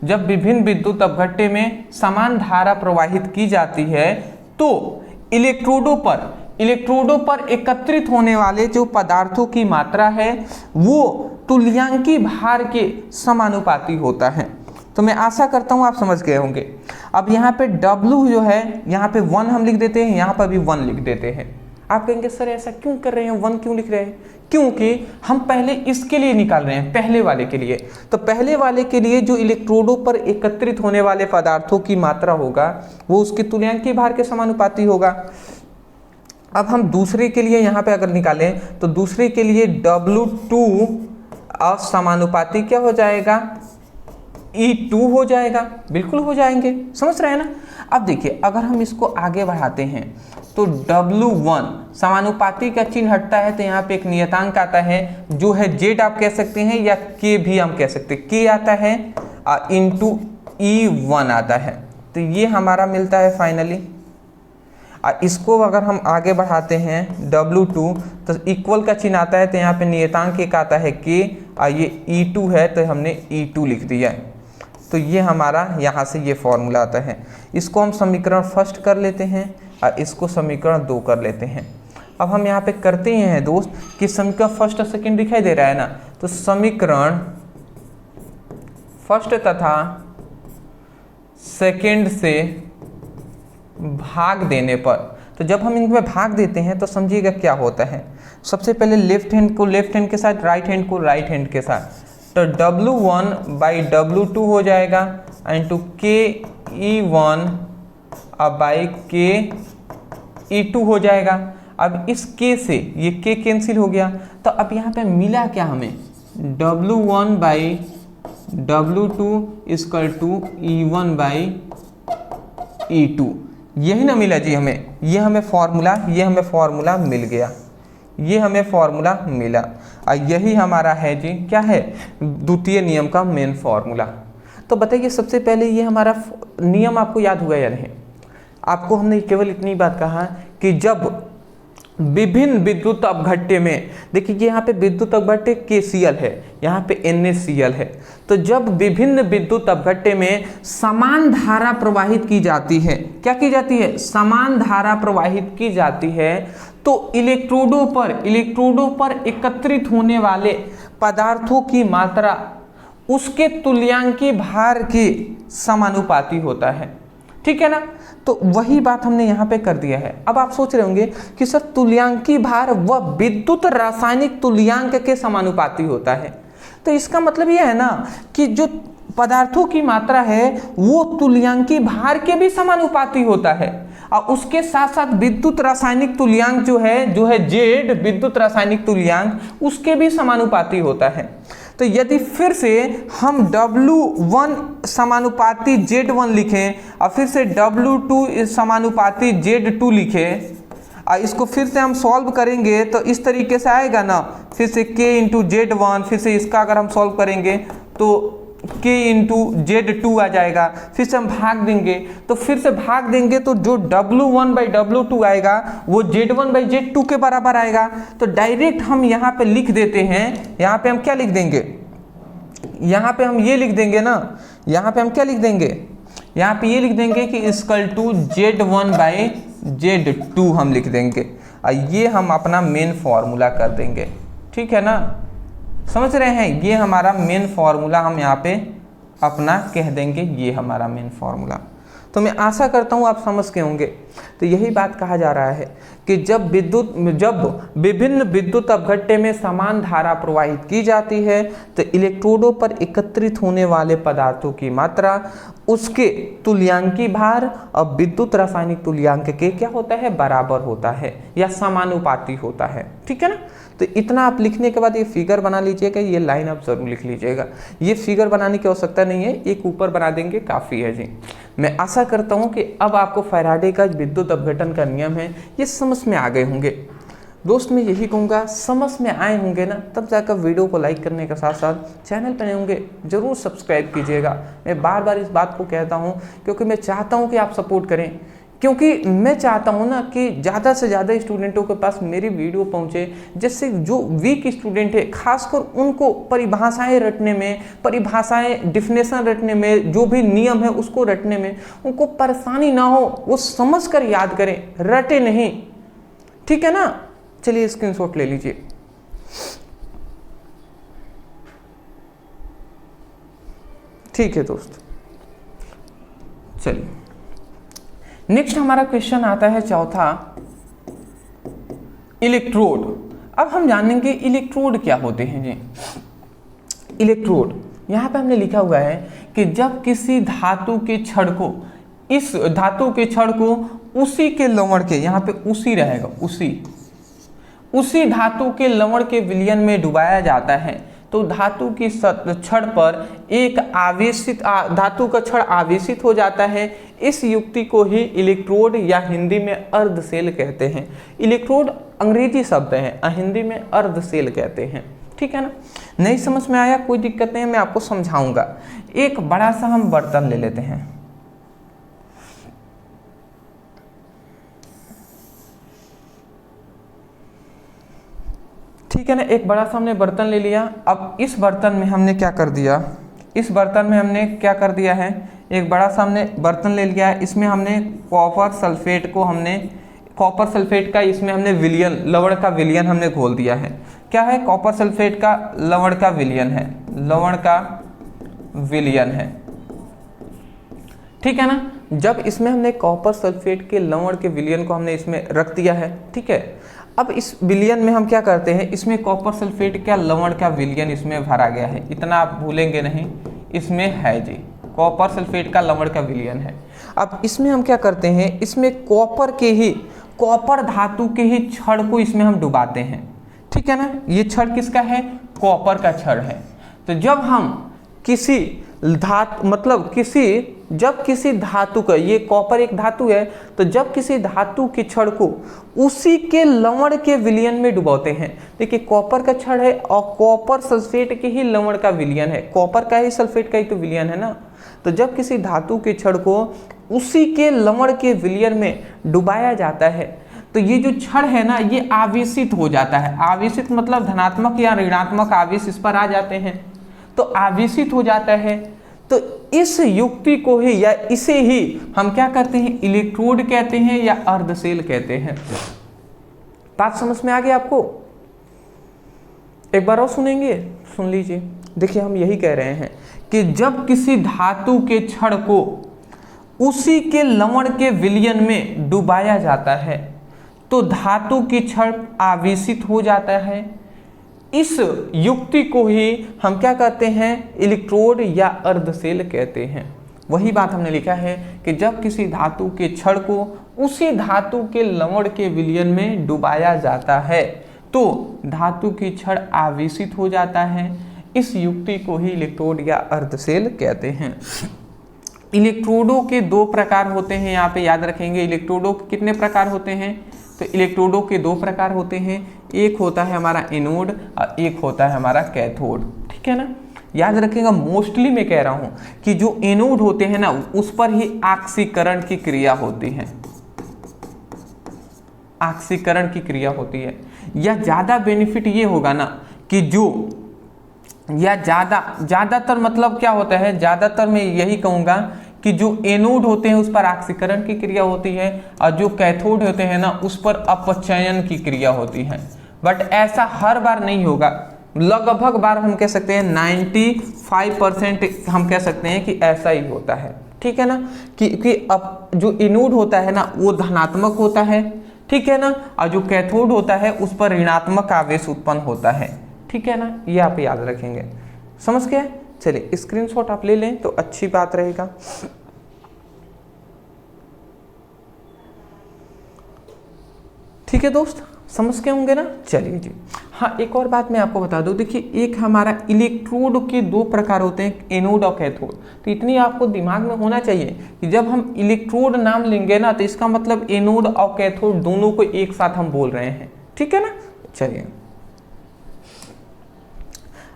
जब विभिन्न विद्युत अपघट्य में समान धारा प्रवाहित की जाती है तो इलेक्ट्रोडों पर एकत्रित होने वाले जो पदार्थों की मात्रा है वो तुल्यांकी भार के समानुपाती होता है। तो मैं आशा करता हूं आप समझ गए होंगे। अब यहाँ पे W जो है, यहाँ पे 1 हम लिख देते हैं, यहाँ पर भी 1 लिख देते हैं। आप कहेंगे सर ऐसा क्यों कर रहे हैं, 1 क्यों लिख रहे हैं? क्योंकि हम पहले इसके लिए निकाल रहे हैं, पहले वाले के लिए। तो पहले वाले के लिए जो इलेक्ट्रोडों पर एकत्रित होने वाले पदार्थों की मात्रा होगा वो उसके तुल्यांकी भार के समानुपाती होगा। अब हम दूसरे के लिए यहाँ पे अगर निकालें तो दूसरे के लिए W2 समानुपाती क्या हो जाएगा, E2 हो जाएगा। बिल्कुल हो जाएंगे, समझ रहे हैं ना। अब देखिए अगर हम इसको आगे बढ़ाते हैं तो W1 समानुपाती का चिन्ह हटता है तो यहाँ पे एक नियतांक आता है जो है Z आप कह सकते हैं या K भी हम कह सकते हैं। K आता है इंटू E1 आता है, तो ये हमारा मिलता है फाइनली। इसको अगर हम आगे बढ़ाते हैं W2 तो इक्वल का चिन्ह आता है तो यहाँ पे नियतांक एक आता है K और ये E2 है तो हमने E2 लिख दिया है। तो ये हमारा यहाँ से ये फॉर्मूला आता है। इसको हम समीकरण फर्स्ट कर लेते हैं और इसको समीकरण 2 कर लेते हैं। अब हम यहाँ पे करते हैं दोस्त कि समीकरण फर्स्ट और सेकंड दिखाई दे रहा है ना, तो समीकरण फर्स्ट तथा सेकंड से भाग देने पर, तो जब हम इनमें भाग देते हैं तो समझिएगा क्या होता है। सबसे पहले लेफ्ट हैंड को लेफ्ट हैंड के साथ, राइट हैंड को राइट हैंड के साथ, तो W1 बाई W2 हो जाएगा इंटू KE1 बाई KE2 हो जाएगा। अब इस K से ये K कैंसिल हो गया, तो अब यहाँ पे मिला क्या हमें, W1 by W2 equal to E1 by E2। यही ना मिला जी हमें, ये हमें फॉर्मूला मिल गया, ये हमें फॉर्मूला मिला और यही हमारा है जी क्या है, द्वितीय नियम का मेन फॉर्मूला। तो बताइए सबसे पहले ये हमारा नियम आपको याद हुआ या नहीं? आपको हमने केवल इतनी बात कहा कि जब विभिन्न विद्युत अपघट्य में, देखिए यहाँ पे विद्युत अपघट्य KCl है, यहाँ पे NaCl है, तो जब विभिन्न विद्युत अपघट्य में समान धारा प्रवाहित की जाती है, क्या की जाती है, समान धारा प्रवाहित की जाती है, तो इलेक्ट्रोडों पर एकत्रित होने वाले पदार्थों की मात्रा उसके तुल्यांकी भार के समानुपाती होता है। ठीक है ना। तो वही बात हमने यहाँ पे कर दिया है। अब आप सोच रहे होंगे कि सर तुल्यांकी भार वह विद्युत रासायनिक तुल्यांक के समानुपाती होता है, तो इसका मतलब यह है ना कि जो पदार्थों की मात्रा है वो तुल्यांकी भार के भी समानुपाती होता है और उसके साथ साथ विद्युत रासायनिक तुल्यांक जो है Z विद्युत रासायनिक तुल्यांक उसके भी समानुपाती होता है। तो यदि फिर से हम W1 समानुपाती Z1 लिखें और फिर से W2 समानुपाती Z2 लिखें और इसको फिर से हम सॉल्व करेंगे तो इस तरीके से आएगा ना, फिर से K इंटू Z1, फिर से इसका अगर हम सॉल्व करेंगे तो K इंटू Z2 आ जाएगा, फिर से हम भाग देंगे तो फिर से भाग देंगे तो जो W1 बाई W2 आएगा वो Z1 बाई Z2 के बराबर आएगा। तो डायरेक्ट हम यहाँ पे लिख देते हैं, यहाँ पे हम क्या लिख देंगे, यहाँ पे हम ये लिख देंगे ना, यहाँ पे हम क्या लिख देंगे, यहाँ पे ये लिख देंगे कि equal to Z1 by Z2 हम लिख देंगे और ये हम अपना मेन फॉर्मूला कर देंगे। ठीक है ना, समझ रहे हैं, ये हमारा मेन फॉर्मूला हम यहाँ पे अपना कह देंगे, ये हमारा मेन फॉर्मूला। तो मैं आशा करता हूँ आप समझ के होंगे। तो यही बात कहा जा रहा है कि जब विभिन्न विद्युत अपघट्य में समान धारा प्रवाहित की जाती है तो इलेक्ट्रोडों पर एकत्रित होने वाले पदार्थों की मात्रा उसके तुल्यांकी भार और विद्युत रासायनिक तुल्यांक के क्या होता है, बराबर होता है या समानुपाती होता है। ठीक है ना। तो इतना आप लिखने के बाद ये फिगर बना लीजिएगा, ये लाइन आप जरूर लिख लीजिएगा। ये फिगर बनाने की आवश्यकता नहीं है, एक ऊपर बना देंगे काफ़ी है जी। मैं आशा करता हूँ कि अब आपको फैराडे का विद्युत अपघटन का नियम है ये समझ में आ गए होंगे। दोस्त मैं यही कहूँगा, समझ में आए होंगे ना, तब जाकर वीडियो को लाइक करने के साथ साथ चैनल पर नए होंगे ज़रूर सब्सक्राइब कीजिएगा। मैं बार बार इस बात को कहता हूँ क्योंकि मैं चाहता हूँ कि आप सपोर्ट करें, क्योंकि मैं चाहता हूँ ना कि ज़्यादा से ज़्यादा स्टूडेंटों के पास मेरी वीडियो पहुँचे, जिससे जो वीक स्टूडेंट है खासकर उनको परिभाषाएं रटने में, परिभाषाएं डिफिनेशन रटने में, जो भी नियम है उसको रटने में उनको परेशानी ना हो, वो समझ कर याद करें, रटे नहीं। ठीक है ना। चलिए स्क्रीनशॉट ले लीजिए। ठीक है दोस्त, चलिए नेक्स्ट हमारा क्वेश्चन आता है चौथा, इलेक्ट्रोड। अब हम जानेंगे इलेक्ट्रोड क्या होते हैं जी। इलेक्ट्रोड यहाँ पे हमने लिखा हुआ है कि जब किसी धातु के छड़ को, इस धातु के छड़ को उसी के लवण के, यहाँ पे उसी रहेगा, उसी धातु के लवण के विलयन में डुबाया जाता है तो धातु की छड़ पर एक आवेशित धातु का छड़ आवेशित हो जाता है। इस युक्ति को ही इलेक्ट्रोड या हिंदी में अर्धसेल कहते हैं। इलेक्ट्रोड अंग्रेजी शब्द है, हिंदी में अर्धसेल कहते हैं। ठीक है ना। नहीं समझ में आया कोई दिक्कत नहीं है, मैं आपको समझाऊंगा। एक बड़ा सा हम बर्तन ले लेते हैं। ठीक है ना, एक बड़ा सा हमने बर्तन ले लिया। अब इस बर्तन में हमने क्या कर दिया, इस बर्तन में हमने क्या कर दिया है, एक बड़ा सा हमने बर्तन ले लिया है। इसमें हमने कॉपर सल्फेट को, हमने कॉपर सल्फेट का इसमें हमने विलयन, लवण का विलयन हमने घोल दिया है। क्या है, कॉपर सल्फेट का लवण का विलयन है, लवण का विलयन है। ठीक है ना। जब इसमें हमने कॉपर सल्फेट के लवण के विलयन को हमने इसमें रख दिया है, ठीक है। अब इस विलयन में हम क्या करते हैं, इसमें कॉपर सल्फेट का लवण का विलयन इसमें भरा गया है, इतना आप भूलेंगे नहीं, इसमें है जी, कॉपर सल्फेट का लवण का विलयन है। अब इसमें हम क्या करते हैं, इसमें कॉपर के ही, कॉपर धातु के ही छड़ को इसमें हम डुबाते हैं। ठीक है ना। ये छड़ किसका है, कॉपर का छड़ है। तो जब हम किसी धातु, मतलब जब किसी धातु का, ये कॉपर एक धातु है, तो जब किसी धातु के छड़ को उसी के लवण के विलयन में डुबाते हैं, देखिए कॉपर का छड़ है और कॉपर सल्फेट के ही लवण का विलयन है, कॉपर का ही सल्फेट का ही तो विलयन है ना। तो जब किसी धातु के छड़ को उसी के लवण के विलयन में डुबाया जाता है तो ये जो छड़ है ना, ये आवेशित हो जाता है। आवेशित मतलब धनात्मक या ऋणात्मक आवेश इस पर आ जाते हैं, तो आवेशित हो जाता है। तो इस युक्ति को ही या इसे ही हम क्या कहते हैं, इलेक्ट्रोड कहते हैं या अर्धसेल कहते हैं। बात समझ में आ गई आपको। एक बार और सुनेंगे, सुन लीजिए। देखिए हम यही कह रहे हैं कि जब किसी धातु के छड़ को उसी के लवण के विलयन में डुबाया जाता है तो धातु की छड़ आवेशित हो जाता है। इस युक्ति को ही हम क्या कहते हैं, इलेक्ट्रोड या अर्धसेल कहते हैं। वही बात हमने लिखा है कि जब किसी धातु के छड़ को उसी धातु के लवण के विलयन में डुबाया जाता है तो धातु की छड़ आवेशित हो जाता है। इस युक्ति को ही इलेक्ट्रोड या अर्धसेल कहते हैं। इलेक्ट्रोडों के दो प्रकार होते हैं, यहाँ पे याद रखेंगे। इलेक्ट्रोडों के कितने प्रकार होते हैं, तो इलेक्ट्रोडों के दो प्रकार होते हैं। एक होता है हमारा एनोड और एक होता है हमारा कैथोड। ठीक है ना। याद रखिएगा, मोस्टली मैं कह रहा हूं कि जो एनोड होते हैं ना, उस पर ही ऑक्सीकरण की क्रिया होती है, ऑक्सीकरण की क्रिया होती है। या ज्यादा बेनिफिट ये होगा ना कि जो, या ज्यादातर मतलब क्या होता है, ज्यादातर मैं यही कहूंगा कि जो एनोड होते हैं उस पर ऑक्सीकरण की क्रिया होती है और जो कैथोड होते हैं ना उस पर अपचयन की क्रिया होती है। बट ऐसा हर बार नहीं होगा, लगभग बार हम कह सकते हैं 95% हम कह सकते हैं कि ऐसा ही होता है। ठीक है ना। कि अब जो एनोड होता है ना वो धनात्मक होता है, ठीक है ना, और जो कैथोड होता है उस पर ऋणात्मक आवेश उत्पन्न होता है। ठीक है ना, ये आप याद रखेंगे। समझ गए। चलिए स्क्रीनशॉट आप ले लें तो अच्छी बात रहेगा। ठीक है दोस्त, समझ के होंगे ना। चलिए जी। हाँ, एक और बात मैं आपको बता दूं, देखिए एक हमारा इलेक्ट्रोड के दो प्रकार होते हैं, एनोड और कैथोड। तो इतनी आपको दिमाग में होना चाहिए कि जब हम इलेक्ट्रोड नाम लेंगे ना तो इसका मतलब एनोड और कैथोड दोनों को एक साथ हम बोल रहे हैं। ठीक है ना। चलिए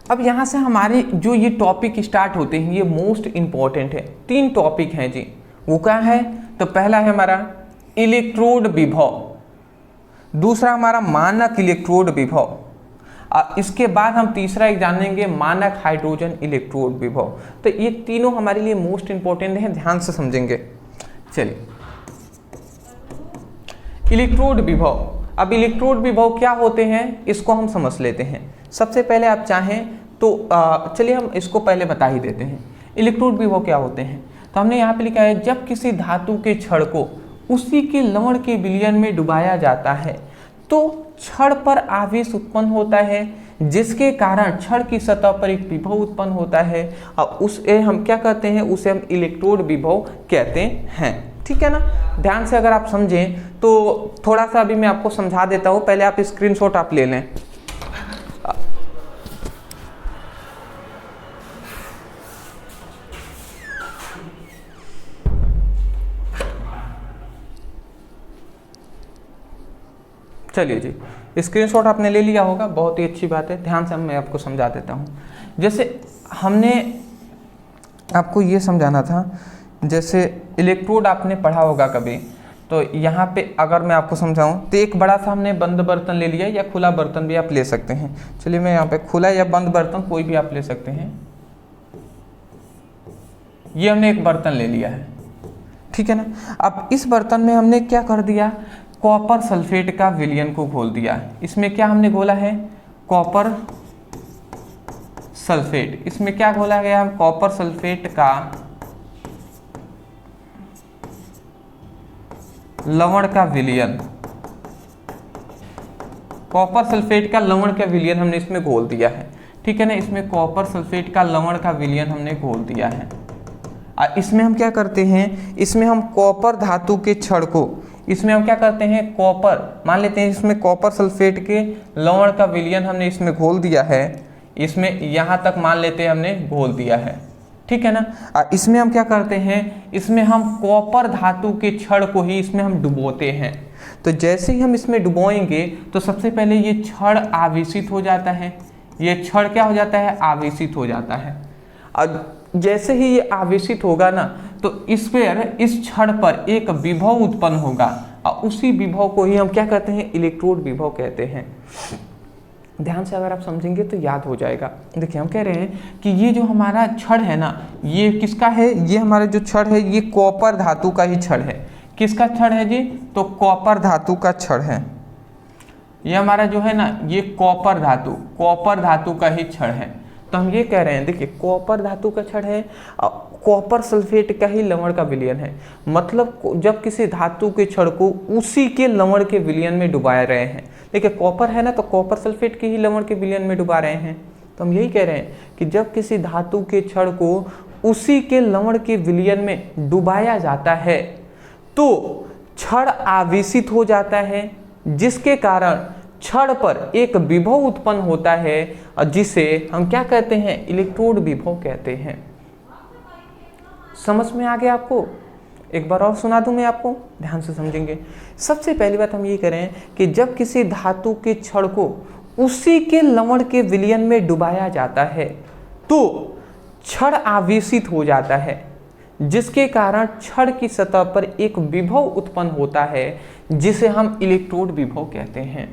अब यहाँ से हमारे जो ये टॉपिक स्टार्ट होते हैं ये मोस्ट इंपॉर्टेंट है। 3 टॉपिक हैं जी। वो क्या है, तो पहला है हमारा इलेक्ट्रोड विभव, दूसरा हमारा मानक इलेक्ट्रोड विभव, इसके बाद हम तीसरा एक जानेंगे मानक हाइड्रोजन इलेक्ट्रोड विभव। तो ये तीनों हमारे लिए मोस्ट इंपॉर्टेंट हैं, ध्यान से समझेंगे। चलिए, इलेक्ट्रोड विभव। अब इलेक्ट्रोड विभव क्या होते हैं इसको हम समझ लेते हैं। सबसे पहले आप चाहें तो चलिए हम इसको पहले बता ही देते हैं। इलेक्ट्रोड विभव क्या होते हैं, तो हमने यहाँ पे लिखा है जब किसी धातु के छड़ को उसी के लवण के विलयन में डुबाया जाता है तो छड़ पर आवेश उत्पन्न होता है, जिसके कारण छड़ की सतह पर एक विभव उत्पन्न होता है और उसे हम क्या कहते हैं, उसे हम इलेक्ट्रोड विभव कहते हैं। ठीक है ना, ध्यान से अगर आप समझें तो थोड़ा सा अभी मैं आपको समझा देता हूँ, पहले आप स्क्रीनशॉट आप ले लें। चलिए जी, स्क्रीनशॉट आपने ले लिया होगा, बहुत ही अच्छी बात है। ध्यान से मैं आपको समझा देता हूँ। जैसे हमने आपको ये समझाना था, जैसे इलेक्ट्रोड आपने पढ़ा होगा कभी, तो यहाँ पे अगर मैं आपको समझाऊँ तो एक बड़ा सा हमने बंद बर्तन ले लिया, या खुला बर्तन भी आप ले सकते हैं। चलिए मैं यहाँ पे खुला या बंद बर्तन कोई भी आप ले सकते हैं। ये हमने एक बर्तन ले लिया है, ठीक है ना। अब इस बर्तन में हमने क्या कर दिया, कॉपर सल्फेट का विलयन को घोल दिया। इसमें क्या हमने घोला है, कॉपर सल्फेट। इसमें क्या घोला गया, कॉपर सल्फेट का लवण का विलयन, कॉपर सल्फेट का लवण का विलयन हमने इसमें घोल दिया है। ठीक है ना, इसमें कॉपर सल्फेट का लवण का विलयन हमने घोल दिया है। और इसमें हम क्या करते हैं, इसमें हम कॉपर धातु के छड़ को, इसमें हम क्या करते हैं, कॉपर मान लेते हैं, इसमें कॉपर सल्फेट के लवण का विलयन हमने इसमें घोल दिया है। इसमें यहाँ तक मान लेते हैं हमने घोल दिया है, ठीक है ना। और इसमें हम क्या करते हैं, इसमें हम कॉपर धातु के छड़ को ही इसमें हम डुबोते हैं। तो जैसे ही हम इसमें डुबोएंगे तो सबसे पहले ये छड़ आवेशित हो जाता है। ये छड़ क्या हो जाता है, आवेशित हो जाता है। और जैसे ही ये आवेशित होगा ना, तो इस छड़ पर एक विभव उत्पन्न होगा और उसी विभव को ही हम क्या कहते हैं, इलेक्ट्रोड विभव कहते हैं। ध्यान से अगर आप समझेंगे तो याद हो जाएगा। देखिए हम कह रहे हैं कि ये जो हमारा छड़ है ना, ये किसका है, ये हमारा जो छड़ है ये कॉपर धातु का ही छड़ है। किसका छड़ है जी, तो कॉपर धातु का छड़ है। ये हमारा जो है ना, ये कॉपर धातु का ही छड़ है। तो हम ये कह रहे हैं, देखिए कॉपर धातु का छड़ है, कॉपर सल्फेट का ही लवण का विलयन है। मतलब जब किसी धातु के छड़ को उसी के लवण के विलयन में डुबा रहे हैं, देखिए कॉपर है ना, तो कॉपर सल्फेट के ही लवण के विलयन में डुबा रहे हैं। तो हम यही कह रहे हैं कि जब किसी धातु के छड़ को उसी के लवण के विलयन में डुबाया जाता है तो छड़ आवेशित हो जाता है, जिसके कारण छड़ पर एक विभव उत्पन्न होता है और जिसे हम क्या कहते हैं, इलेक्ट्रोड विभव कहते हैं। समझ में आ गया आपको? एक बार और सुना दूं मैं आपको, ध्यान से समझेंगे। सबसे पहली बात हम ये करें कि जब किसी धातु के छड़ को उसी के लवण के विलयन में डुबाया जाता है तो छड़ आवेशित हो जाता है, जिसके कारण छड़ की सतह पर एक विभव उत्पन्न होता है, जिसे हम इलेक्ट्रोड विभव कहते हैं।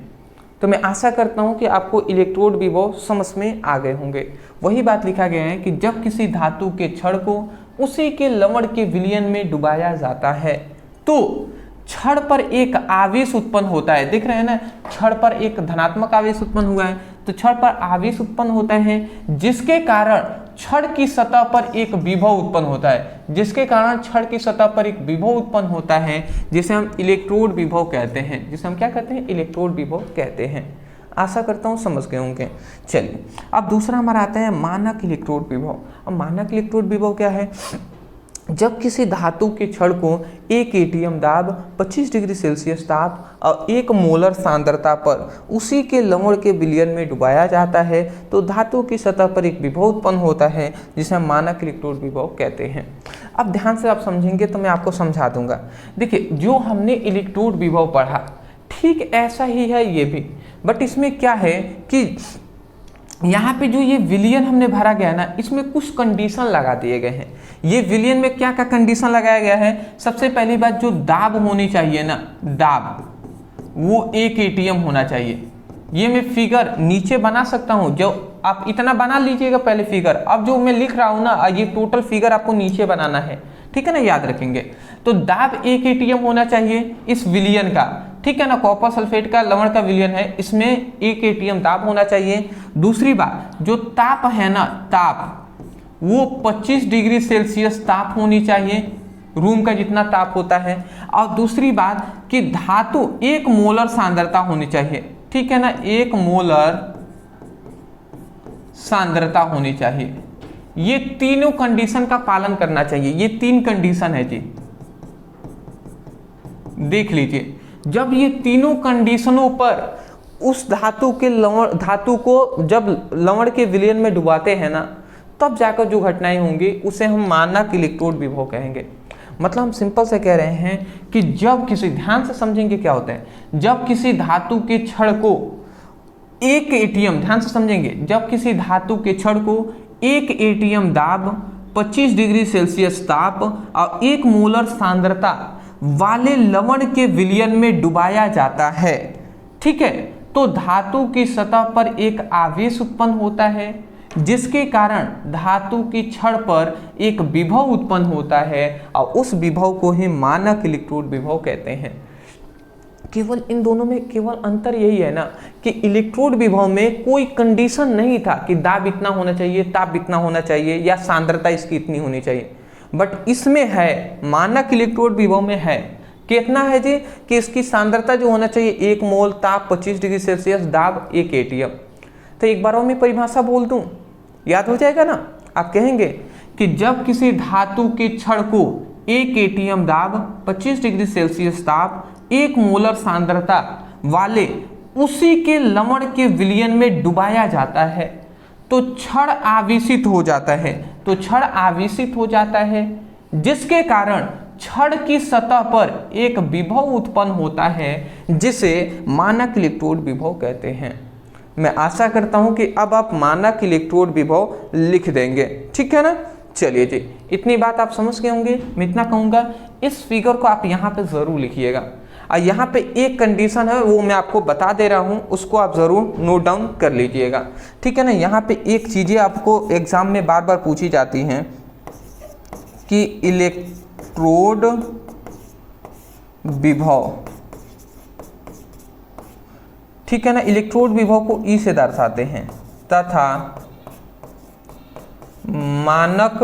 तो मैं आशा करता हूं कि आपको इलेक्ट्रोड विभव समझ में आ गए होंगे। वही बात लिखा गया है कि जब किसी धातु के छड़ को उसी के लवण के विलयन में डुबाया जाता है तो छड़ पर एक आवेश उत्पन्न होता है। देख रहे हैं ना, छड़ पर एक धनात्मक आवेश उत्पन्न हुआ है, तो छड़ पर आवेश उत्पन्न होता है, जिसके कारण छड़ की सतह पर एक विभव उत्पन्न होता है, जिसके कारण छड़ की सतह पर एक विभव उत्पन्न होता है, जिसे हम इलेक्ट्रोड विभव कहते हैं। जिसे हम क्या कहते हैं, इलेक्ट्रोड विभव कहते हैं। आशा करता हूँ समझ गए होंगे। चलिए अब दूसरा हमारा आता है मानक इलेक्ट्रोड विभव। अब मानक इलेक्ट्रोड विभव क्या है, जब किसी धातु के छड़ को 1 एटीएम दाब, 25 डिग्री सेल्सियस ताप और 1 मोलर सांद्रता पर उसी के लवण के विलयन में डुबाया जाता है तो धातु की सतह पर एक विभव उत्पन्न होता है, जिसे हम मानक इलेक्ट्रोड विभव कहते हैं। अब ध्यान से आप समझेंगे तो मैं आपको समझा दूंगा। देखिए जो हमने इलेक्ट्रोड विभव पढ़ा ठीक ऐसा ही है ये भी, बट इसमें क्या है कि यहाँ पे जो ये विलियन हमने भरा गया है ना, इसमें कुछ कंडीशन लगा दिए गए हैं। ये विलियन में क्या क्या कंडीशन लगाया गया है? सबसे पहली बात, जो दाब होनी चाहिए ना, दाब, वो 1 ATM होना चाहिए। ये मैं फिगर नीचे बना सकता हूँ, जो आप इतना बना लीजिएगा पहले फिगर। अब जो मैं लिख रहा हूँ ना, ये टोटल फिगर आपको नीचे बनाना है, ठीक है ना, याद रखेंगे। तो दाब 1 ATM होना चाहिए इस विलियन का, ठीक है ना। कॉपर सल्फेट का लवण का विलियन है, इसमें 1 ATM ताप होना चाहिए। दूसरी बात, जो ताप है ना, ताप, वो 25 डिग्री सेल्सियस ताप होनी चाहिए, रूम का जितना ताप होता है। और दूसरी बात कि धातु 1 मोलर सांद्रता होनी चाहिए, ठीक है ना, 1 मोलर सांद्रता होनी चाहिए। ये तीनों कंडीशन का पालन करना चाहिए। ये 3 कंडीशन है जी, देख लीजिए। जब ये तीनों कंडीशनों पर उस धातु के लवण, धातु को जब लवण के विलयन में डुबाते हैं ना, तब जाकर जो घटनाएं होंगी उसे हम मानक इलेक्ट्रोड विभव कहेंगे। मतलब हम सिंपल से कह रहे हैं कि जब किसी, ध्यान से समझेंगे क्या होता है, जब किसी धातु के छड़ को 1 ATM, ध्यान से समझेंगे, जब किसी धातु के छड़ को 1 ATM दाब, 25 डिग्री सेल्सियस ताप और 1 मोलर सांद्रता वाले लवण के विलयन में डुबाया जाता है, ठीक है, तो धातु की सतह पर एक आवेश उत्पन्न होता है, जिसके कारण धातु की छड़ पर एक विभव उत्पन्न होता है, और उस विभव को ही मानक इलेक्ट्रोड विभव कहते हैं। केवल इन दोनों में केवल अंतर यही है ना कि इलेक्ट्रोड विभव में कोई कंडीशन नहीं था कि दाब इतना होना चाहिए, ताप इतना होना चाहिए, या सांद्रता इसकी इतनी होनी चाहिए। बट इसमें है, मानक इलेक्ट्रोड विभव में है, कितना है जी, कि इसकी सांद्रता जो होना चाहिए 1 मोल, ताप 25 डिग्री सेल्सियस, दाब 1 ATM। तो एक बार और मैं परिभाषा बोल दूं, याद हो जाएगा ना। आप कहेंगे कि जब किसी धातु के छड़ को 1 ATM दाब, 25 डिग्री सेल्सियस ताप, 1 मोलर सांद्रता वाले उसी के लवण के विलयन में डुबाया जाता है, तो छड़ आवेशित हो जाता है, तो छड़ आवेशित हो जाता है, जिसके कारण छड़ की सतह पर एक विभव उत्पन्न होता है, जिसे मानक इलेक्ट्रोड विभव कहते हैं। मैं आशा करता हूं कि अब आप मानक इलेक्ट्रोड विभव लिख देंगे, ठीक है ना। चलिए जी, इतनी बात आप समझ गए होंगे। मैं इतना कहूंगा, इस फिगर को आप यहाँ पे जरूर लिखिएगा। और यहाँ पे एक कंडीशन है, वो मैं आपको बता दे रहा हूँ, उसको आप जरूर नोट डाउन कर लीजिएगा, ठीक है ना। यहाँ पे एक चीजें आपको एग्जाम में बार बार पूछी जाती हैं कि इलेक्ट्रोड विभव, ठीक है ना, इलेक्ट्रोड विभव को ई से दर्शाते हैं, तथा मानक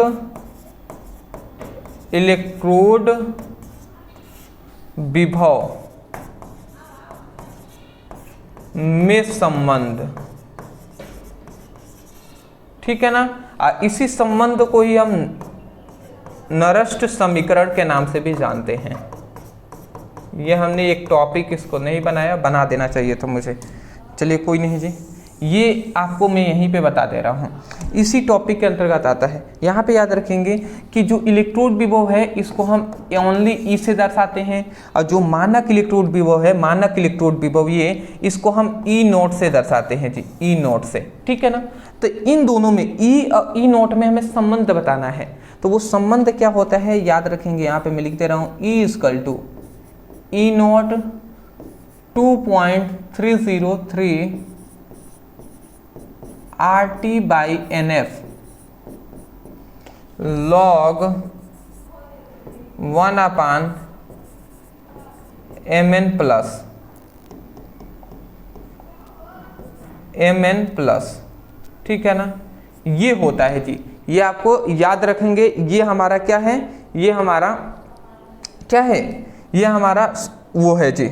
इलेक्ट्रोड विभव में संबंध, ठीक है ना। इसी संबंध को ही हम नरस्ट समीकरण के नाम से भी जानते हैं। ये हमने एक टॉपिक इसको नहीं बनाया, बना देना चाहिए था मुझे। चलिए कोई नहीं जी, ये आपको मैं यहीं पे बता दे रहा हूँ, इसी टॉपिक के अंतर्गत आता है। यहाँ पे याद रखेंगे कि जो इलेक्ट्रोड विभव है इसको हम ओनली ई से दर्शाते हैं, और जो मानक इलेक्ट्रोड विभव है, मानक इलेक्ट्रोड विभव, ये इसको हम ई नोट से दर्शाते हैं जी, ई नोट से, ठीक है ना। तो इन दोनों में ई और ई नोट में हमें संबंध बताना है, तो वो संबंध क्या होता है याद रखेंगे। यहाँ पे मैं लिख दे रहा हूँ, E equal to E naught 2.303 RT by NF log 1/mn plus, ठीक है ना। ये होता है जी, ये आपको याद रखेंगे। ये हमारा क्या है, ये हमारा क्या है, ये हमारा वो है जी,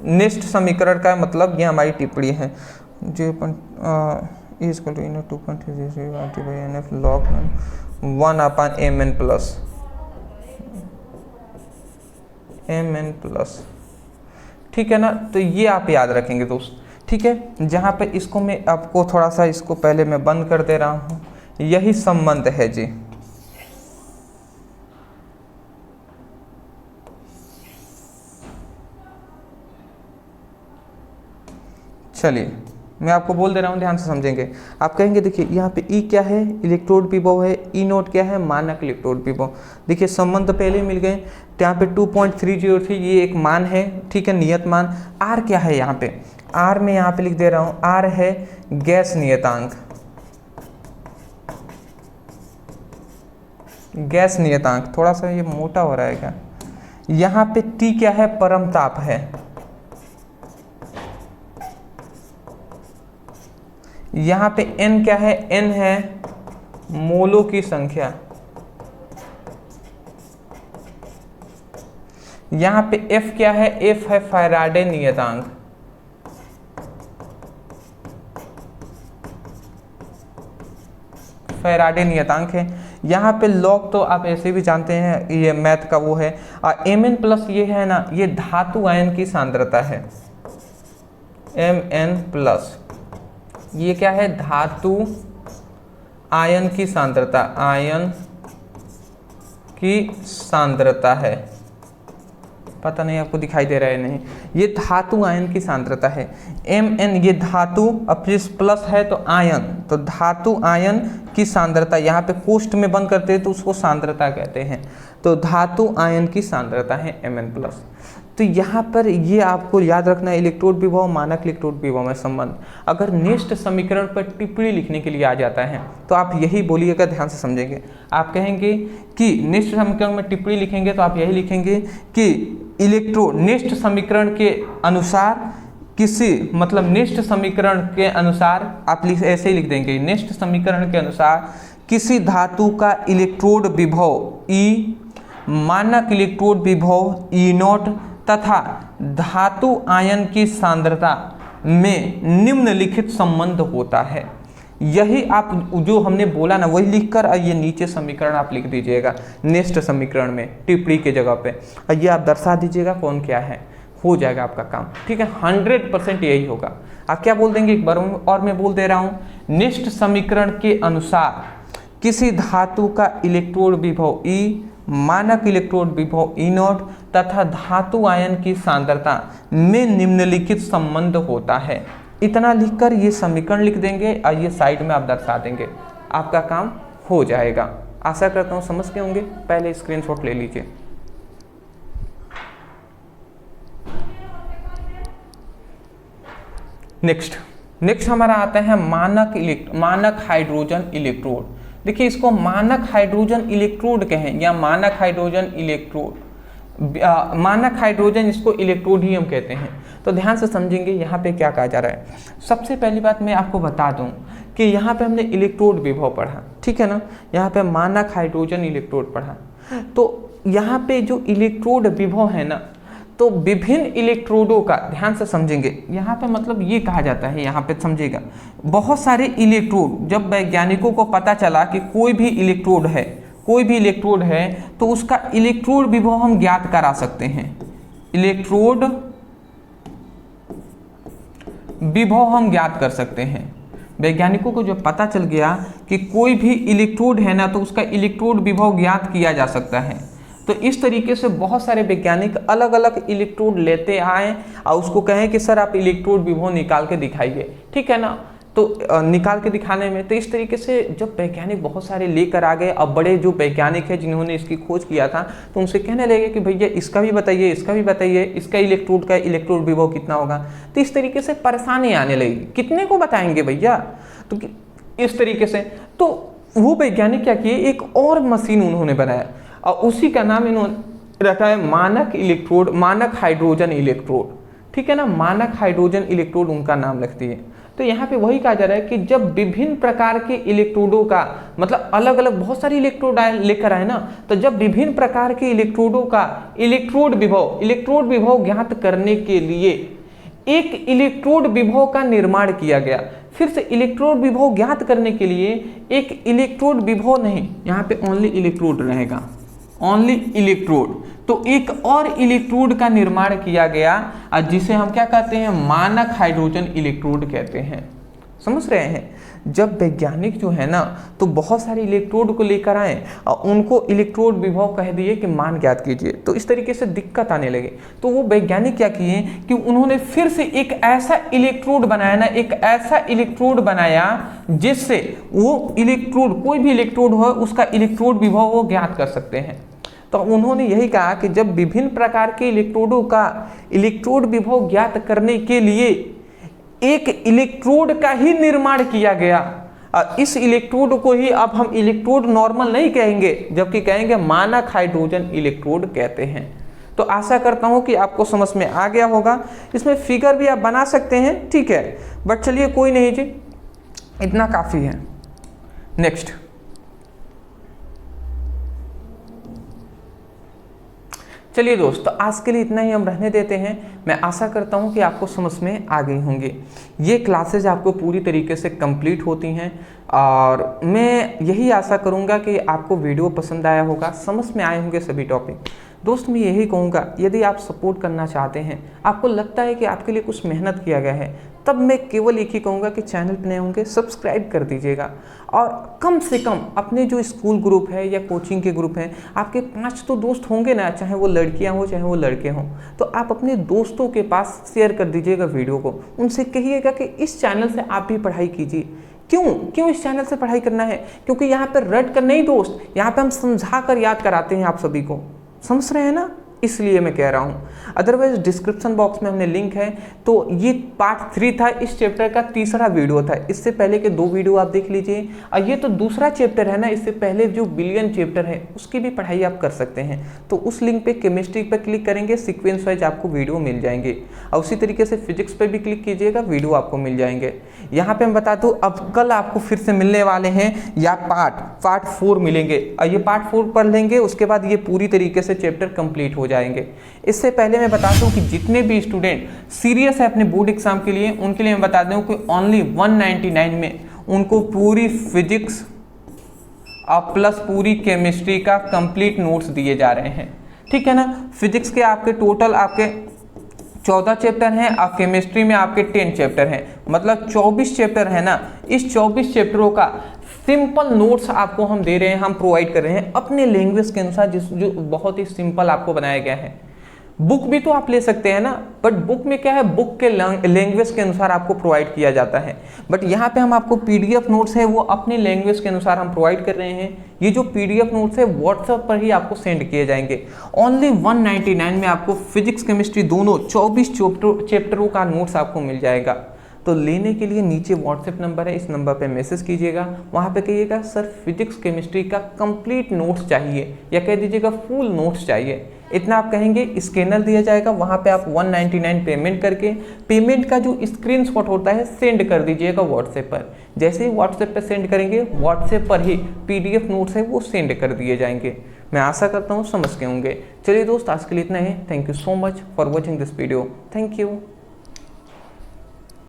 नेक्स्ट समीकरण का मतलब ये हमारी टिप्पणी है। E equal to 2.303 RT by NF log 1/mn plus, ठीक है ना। तो ये आप याद रखेंगे दोस्त, ठीक है। जहाँ पे इसको मैं आपको थोड़ा सा, इसको पहले मैं बंद कर दे रहा हूँ, यही संबंध है जी। चलिए मैं आपको बोल दे रहा हूँ, ध्यान से समझेंगे। आप कहेंगे देखिए यहाँ पे ई क्या है, इलेक्ट्रोड विभव है, ई नोट क्या है, मानक इलेक्ट्रोड विभव। देखिए संबंध तो पहले ही मिल गए। तो यहाँ पे 2.30 थी, ये एक मान है, ठीक है, नियत मान। आर क्या है यहाँ पे, आर में यहाँ पे लिख दे रहा हूँ, आर है गैस नियतांक, गैस नियतांक। थोड़ा सा ये मोटा हो रहा है क्या। यहाँ पे टी क्या है, परम ताप है। यहाँ पे n क्या है, n है मोलों की संख्या। यहाँ पे f क्या है, f है फैराडे नियतांक। फैराडे नियतांक है। यहाँ पे लॉग तो आप ऐसे भी जानते हैं, ये मैथ का वो है। और Mn प्लस ये है ना, ये धातु आयन की सांद्रता है। Mn प्लस ये क्या है, धातु आयन की सांद्रता, आयन की सांद्रता है। पता नहीं आपको दिखाई दे रहा है नहीं, ये धातु आयन की सांद्रता है। Mn ये धातु, अब प्लस है तो आयन, तो धातु आयन की सांद्रता, यहाँ पे कोष्ठ में बंद करते हैं तो उसको सांद्रता कहते हैं। तो धातु आयन की सांद्रता है Mn प्लस। तो यहाँ पर ये आपको याद रखना है, इलेक्ट्रोड विभव मानक इलेक्ट्रोड विभव में संबंध। अगर नेस्ट समीकरण पर टिप्पणी लिखने के लिए आ जाता है तो आप यही बोलिएगा, ध्यान से समझेंगे। आप कहेंगे कि नेस्ट समीकरण में टिप्पणी लिखेंगे तो आप यही लिखेंगे कि इलेक्ट्रोड नेस्ट समीकरण के अनुसार किसी, मतलब नेस्ट समीकरण के अनुसार आप ऐसे ही लिख देंगे, नेस्ट समीकरण के अनुसार किसी धातु का इलेक्ट्रोड विभव ई, मानक इलेक्ट्रोड विभव ई नॉट तथा धातु आयन की सांद्रता में निम्नलिखित संबंध होता है। यही आप जो हमने बोला ना वही लिखकर ये नीचे समीकरण आप लिख दीजिएगा नेक्स्ट समीकरण में टिप्पणी के जगह पे, और ये आप दर्शा दीजिएगा कौन क्या है, हो जाएगा आपका काम, ठीक है। 100% यही होगा। आप क्या बोल देंगे, एक बार और मैं बोल दे रहा हूँ, नेक्स्ट समीकरण के अनुसार किसी धातु का इलेक्ट्रोड विभव ई, मानक इलेक्ट्रोड विभव ई नॉट तथा धातु आयन की सांद्रता में निम्नलिखित संबंध होता है। इतना लिखकर ये समीकरण लिख देंगे और ये साइड में आप दर्शा देंगे, आपका काम हो जाएगा। आशा करता हूँ समझ के होंगे। पहले स्क्रीनशॉट ले लीजिए। नेक्स्ट हमारा आता है मानक हाइड्रोजन इलेक्ट्रोड। देखिए इसको मानक हाइड्रोजन इलेक्ट्रोड कहें या मानक हाइड्रोजन इलेक्ट्रोड, मानक हाइड्रोजन इसको इलेक्ट्रोड ही हम कहते हैं। तो ध्यान से समझेंगे यहाँ पे क्या कहा जा रहा है। सबसे पहली बात मैं आपको बता दूं कि यहाँ पे हमने इलेक्ट्रोड विभव पढ़ा, ठीक है ना, यहाँ पे मानक हाइड्रोजन इलेक्ट्रोड पढ़ा। तो यहाँ पे जो इलेक्ट्रोड विभव है ना, तो विभिन्न इलेक्ट्रोडों का, ध्यान से समझेंगे, यहाँ पे मतलब ये कहा जाता है, यहाँ पे समझिएगा, बहुत सारे इलेक्ट्रोड, जब वैज्ञानिकों को पता चला कि कोई भी इलेक्ट्रोड है तो उसका इलेक्ट्रोड विभव हम ज्ञात करा सकते हैं। इलेक्ट्रोड विभव हम ज्ञात कर सकते हैं। वैज्ञानिकों को जब पता चल गया कि कोई भी इलेक्ट्रोड है ना तो उसका इलेक्ट्रोड विभव ज्ञात किया जा सकता है, तो इस तरीके से बहुत सारे वैज्ञानिक अलग अलग इलेक्ट्रोड लेते आए और उसको कहें कि सर आप इलेक्ट्रोड विभव निकाल के दिखाइए, ठीक है ना। तो निकाल के दिखाने में, तो इस तरीके से जब वैज्ञानिक बहुत सारे लेकर आ गए, अब बड़े जो वैज्ञानिक हैं जिन्होंने इसकी खोज किया था तो उनसे कहने लगे कि भैया इसका भी बताइए, इसका भी बताइए, इसका इलेक्ट्रोड विभव कितना होगा। तो इस तरीके से परेशानी आने लगी, कितने को बताएंगे भैया, तो इस तरीके से तो वो वैज्ञानिक क्या किए, एक और मशीन उन्होंने बनाया और उसी का नाम इन्होंने रखा है मानक हाइड्रोजन इलेक्ट्रोड, ठीक है ना। मानक हाइड्रोजन इलेक्ट्रोड उनका नाम रखती है। तो यहाँ पे वही कहा जा रहा है कि जब विभिन्न प्रकार के इलेक्ट्रोडों का, मतलब अलग अलग बहुत सारे इलेक्ट्रोड लेकर आए ना, तो जब विभिन्न प्रकार के इलेक्ट्रोडों का इलेक्ट्रोड विभव ज्ञात करने के लिए एक इलेक्ट्रोड विभव का निर्माण किया गया। फिर से इलेक्ट्रोड विभव ज्ञात करने के लिए एक इलेक्ट्रोड विभव नहीं, यहाँ पे ओनली इलेक्ट्रोड रहेगा, ओनली इलेक्ट्रोड। तो एक और इलेक्ट्रोड का निर्माण किया गया जिसे हम क्या कहते हैं, मानक हाइड्रोजन इलेक्ट्रोड कहते हैं। समझ रहे हैं। जब वैज्ञानिक जो है ना तो बहुत सारे इलेक्ट्रोड को लेकर आए और उनको इलेक्ट्रोड विभव कह दिए कि मान ज्ञात कीजिए, तो इस तरीके से दिक्कत आने लगे। तो वो वैज्ञानिक क्या किए कि उन्होंने फिर से एक ऐसा इलेक्ट्रोड बनाया ना, एक ऐसा इलेक्ट्रोड बनाया जिससे वो इलेक्ट्रोड, कोई भी इलेक्ट्रोड हो उसका इलेक्ट्रोड विभव वो ज्ञात कर सकते हैं। तो उन्होंने यही कहा कि जब विभिन्न प्रकार के इलेक्ट्रोडों का इलेक्ट्रोड विभव ज्ञात करने के लिए एक इलेक्ट्रोड का ही निर्माण किया गया, इस इलेक्ट्रोड को ही अब हम इलेक्ट्रोड नॉर्मल नहीं कहेंगे, जबकि कहेंगे मानक हाइड्रोजन इलेक्ट्रोड कहते हैं। तो आशा करता हूं कि आपको समझ में आ गया होगा। इसमें फिगर भी आप बना सकते हैं, ठीक है, बट चलिए कोई नहीं जी, इतना काफी है। नेक्स्ट, चलिए दोस्त, तो आज के लिए इतना ही हम रहने देते हैं। मैं आशा करता हूं कि आपको समझ में आ गई होंगी। ये क्लासेज आपको पूरी तरीके से कंप्लीट होती हैं और मैं यही आशा करूंगा कि आपको वीडियो पसंद आया होगा, समझ में आए होंगे सभी टॉपिक। दोस्त मैं यही कहूँगा, यदि आप सपोर्ट करना चाहते हैं, आपको लगता है कि आपके लिए कुछ मेहनत किया गया है, तब मैं केवल एक ही कहूँगा कि चैनल पर नए होंगे सब्सक्राइब कर दीजिएगा और कम से कम अपने जो स्कूल ग्रुप है या कोचिंग के ग्रुप हैं, आपके 5 तो दोस्त होंगे ना, चाहे वो लड़कियां हो चाहे वो लड़के हों, तो आप अपने दोस्तों के पास शेयर कर दीजिएगा वीडियो को। उनसे कहिएगा कि इस चैनल से आप भी पढ़ाई कीजिए। क्यों इस चैनल से पढ़ाई करना है? क्योंकि यहाँ पर रट कर नहीं दोस्त, यहाँ पर हम समझा कर याद कराते हैं आप सभी को, समझ रहे हैं ना, इसलिए मैं कह रहा हूँ। अदरवाइज डिस्क्रिप्शन बॉक्स में हमने लिंक है। तो ये पार्ट 3 था, इस चैप्टर का तीसरा वीडियो था। इससे पहले के 2 वीडियो आप देख लीजिए, और ये तो दूसरा चैप्टर है ना, इससे पहले जो बिलियन चैप्टर है उसकी भी पढ़ाई आप कर सकते हैं। तो उस लिंक पे केमिस्ट्री पर क्लिक करेंगे, सीक्वेंस वाइज आपको वीडियो मिल जाएंगे, और उसी तरीके से फिजिक्स पर भी क्लिक कीजिएगा, वीडियो आपको मिल जाएंगे। यहाँ पे मैं बता दूँ, अब कल आपको फिर से मिलने वाले हैं या पार्ट 4 मिलेंगे, और ये पार्ट 4 पढ़ लेंगे, उसके बाद ये पूरी तरीके से चैप्टर कंप्लीट हो जाएंगे। इससे पहले मैं बता दूं कि जितने भी स्टूडेंट सीरियस है अपने बोर्ड एग्जाम के लिए, उनके लिए मैं बता दूं कि ओनली 199 में उनको पूरी फिजिक्स और प्लस पूरी केमिस्ट्री का कंप्लीट नोट्स दिए जा रहे हैं, ठीक है ना। फिजिक्स के आपके टोटल आपके 14 चैप्टर हैं और केमिस्ट्री में आपके 10 चैप्टर हैं, मतलब 24 चैप्टर है ना। इस 24 चैप्टरों का सिंपल नोट्स आपको हम दे रहे हैं, हम प्रोवाइड कर रहे हैं अपने लैंग्वेज के अनुसार, जो बहुत ही सिंपल आपको बनाया गया है। बुक भी तो आप ले सकते हैं ना, बट बुक में क्या है, बुक के लैंग्वेज के अनुसार आपको प्रोवाइड किया जाता है, बट यहाँ पे हम आपको पीडीएफ नोट्स है वो अपने लैंग्वेज के अनुसार हम प्रोवाइड कर रहे हैं। ये जो पीडीएफ नोट्स है व्हाट्सएप पर ही आपको सेंड किए जाएंगे। ओनली 199 में आपको फिजिक्स केमिस्ट्री दोनों 24 चैप्टरों का नोट्स आपको मिल जाएगा। तो लेने के लिए नीचे व्हाट्सएप नंबर है, इस नंबर पे मैसेज कीजिएगा, वहाँ पे कहिएगा सर फिजिक्स केमिस्ट्री का कंप्लीट नोट्स चाहिए, या कह दीजिएगा फुल नोट्स चाहिए। इतना आप कहेंगे, स्कैनर दिया जाएगा, वहाँ पे आप 199 पेमेंट करके पेमेंट का जो स्क्रीनशॉट होता है सेंड कर दीजिएगा व्हाट्सएप पर। जैसे ही व्हाट्सएप पर सेंड करेंगे, व्हाट्सएप पर ही पीडीएफ नोट्स है वो सेंड कर दिए जाएंगे। मैं आशा करता हूँ समझ के होंगे। चलिए दोस्त, आज के लिए इतना ही। Thank you so much for watching this video. Thank you.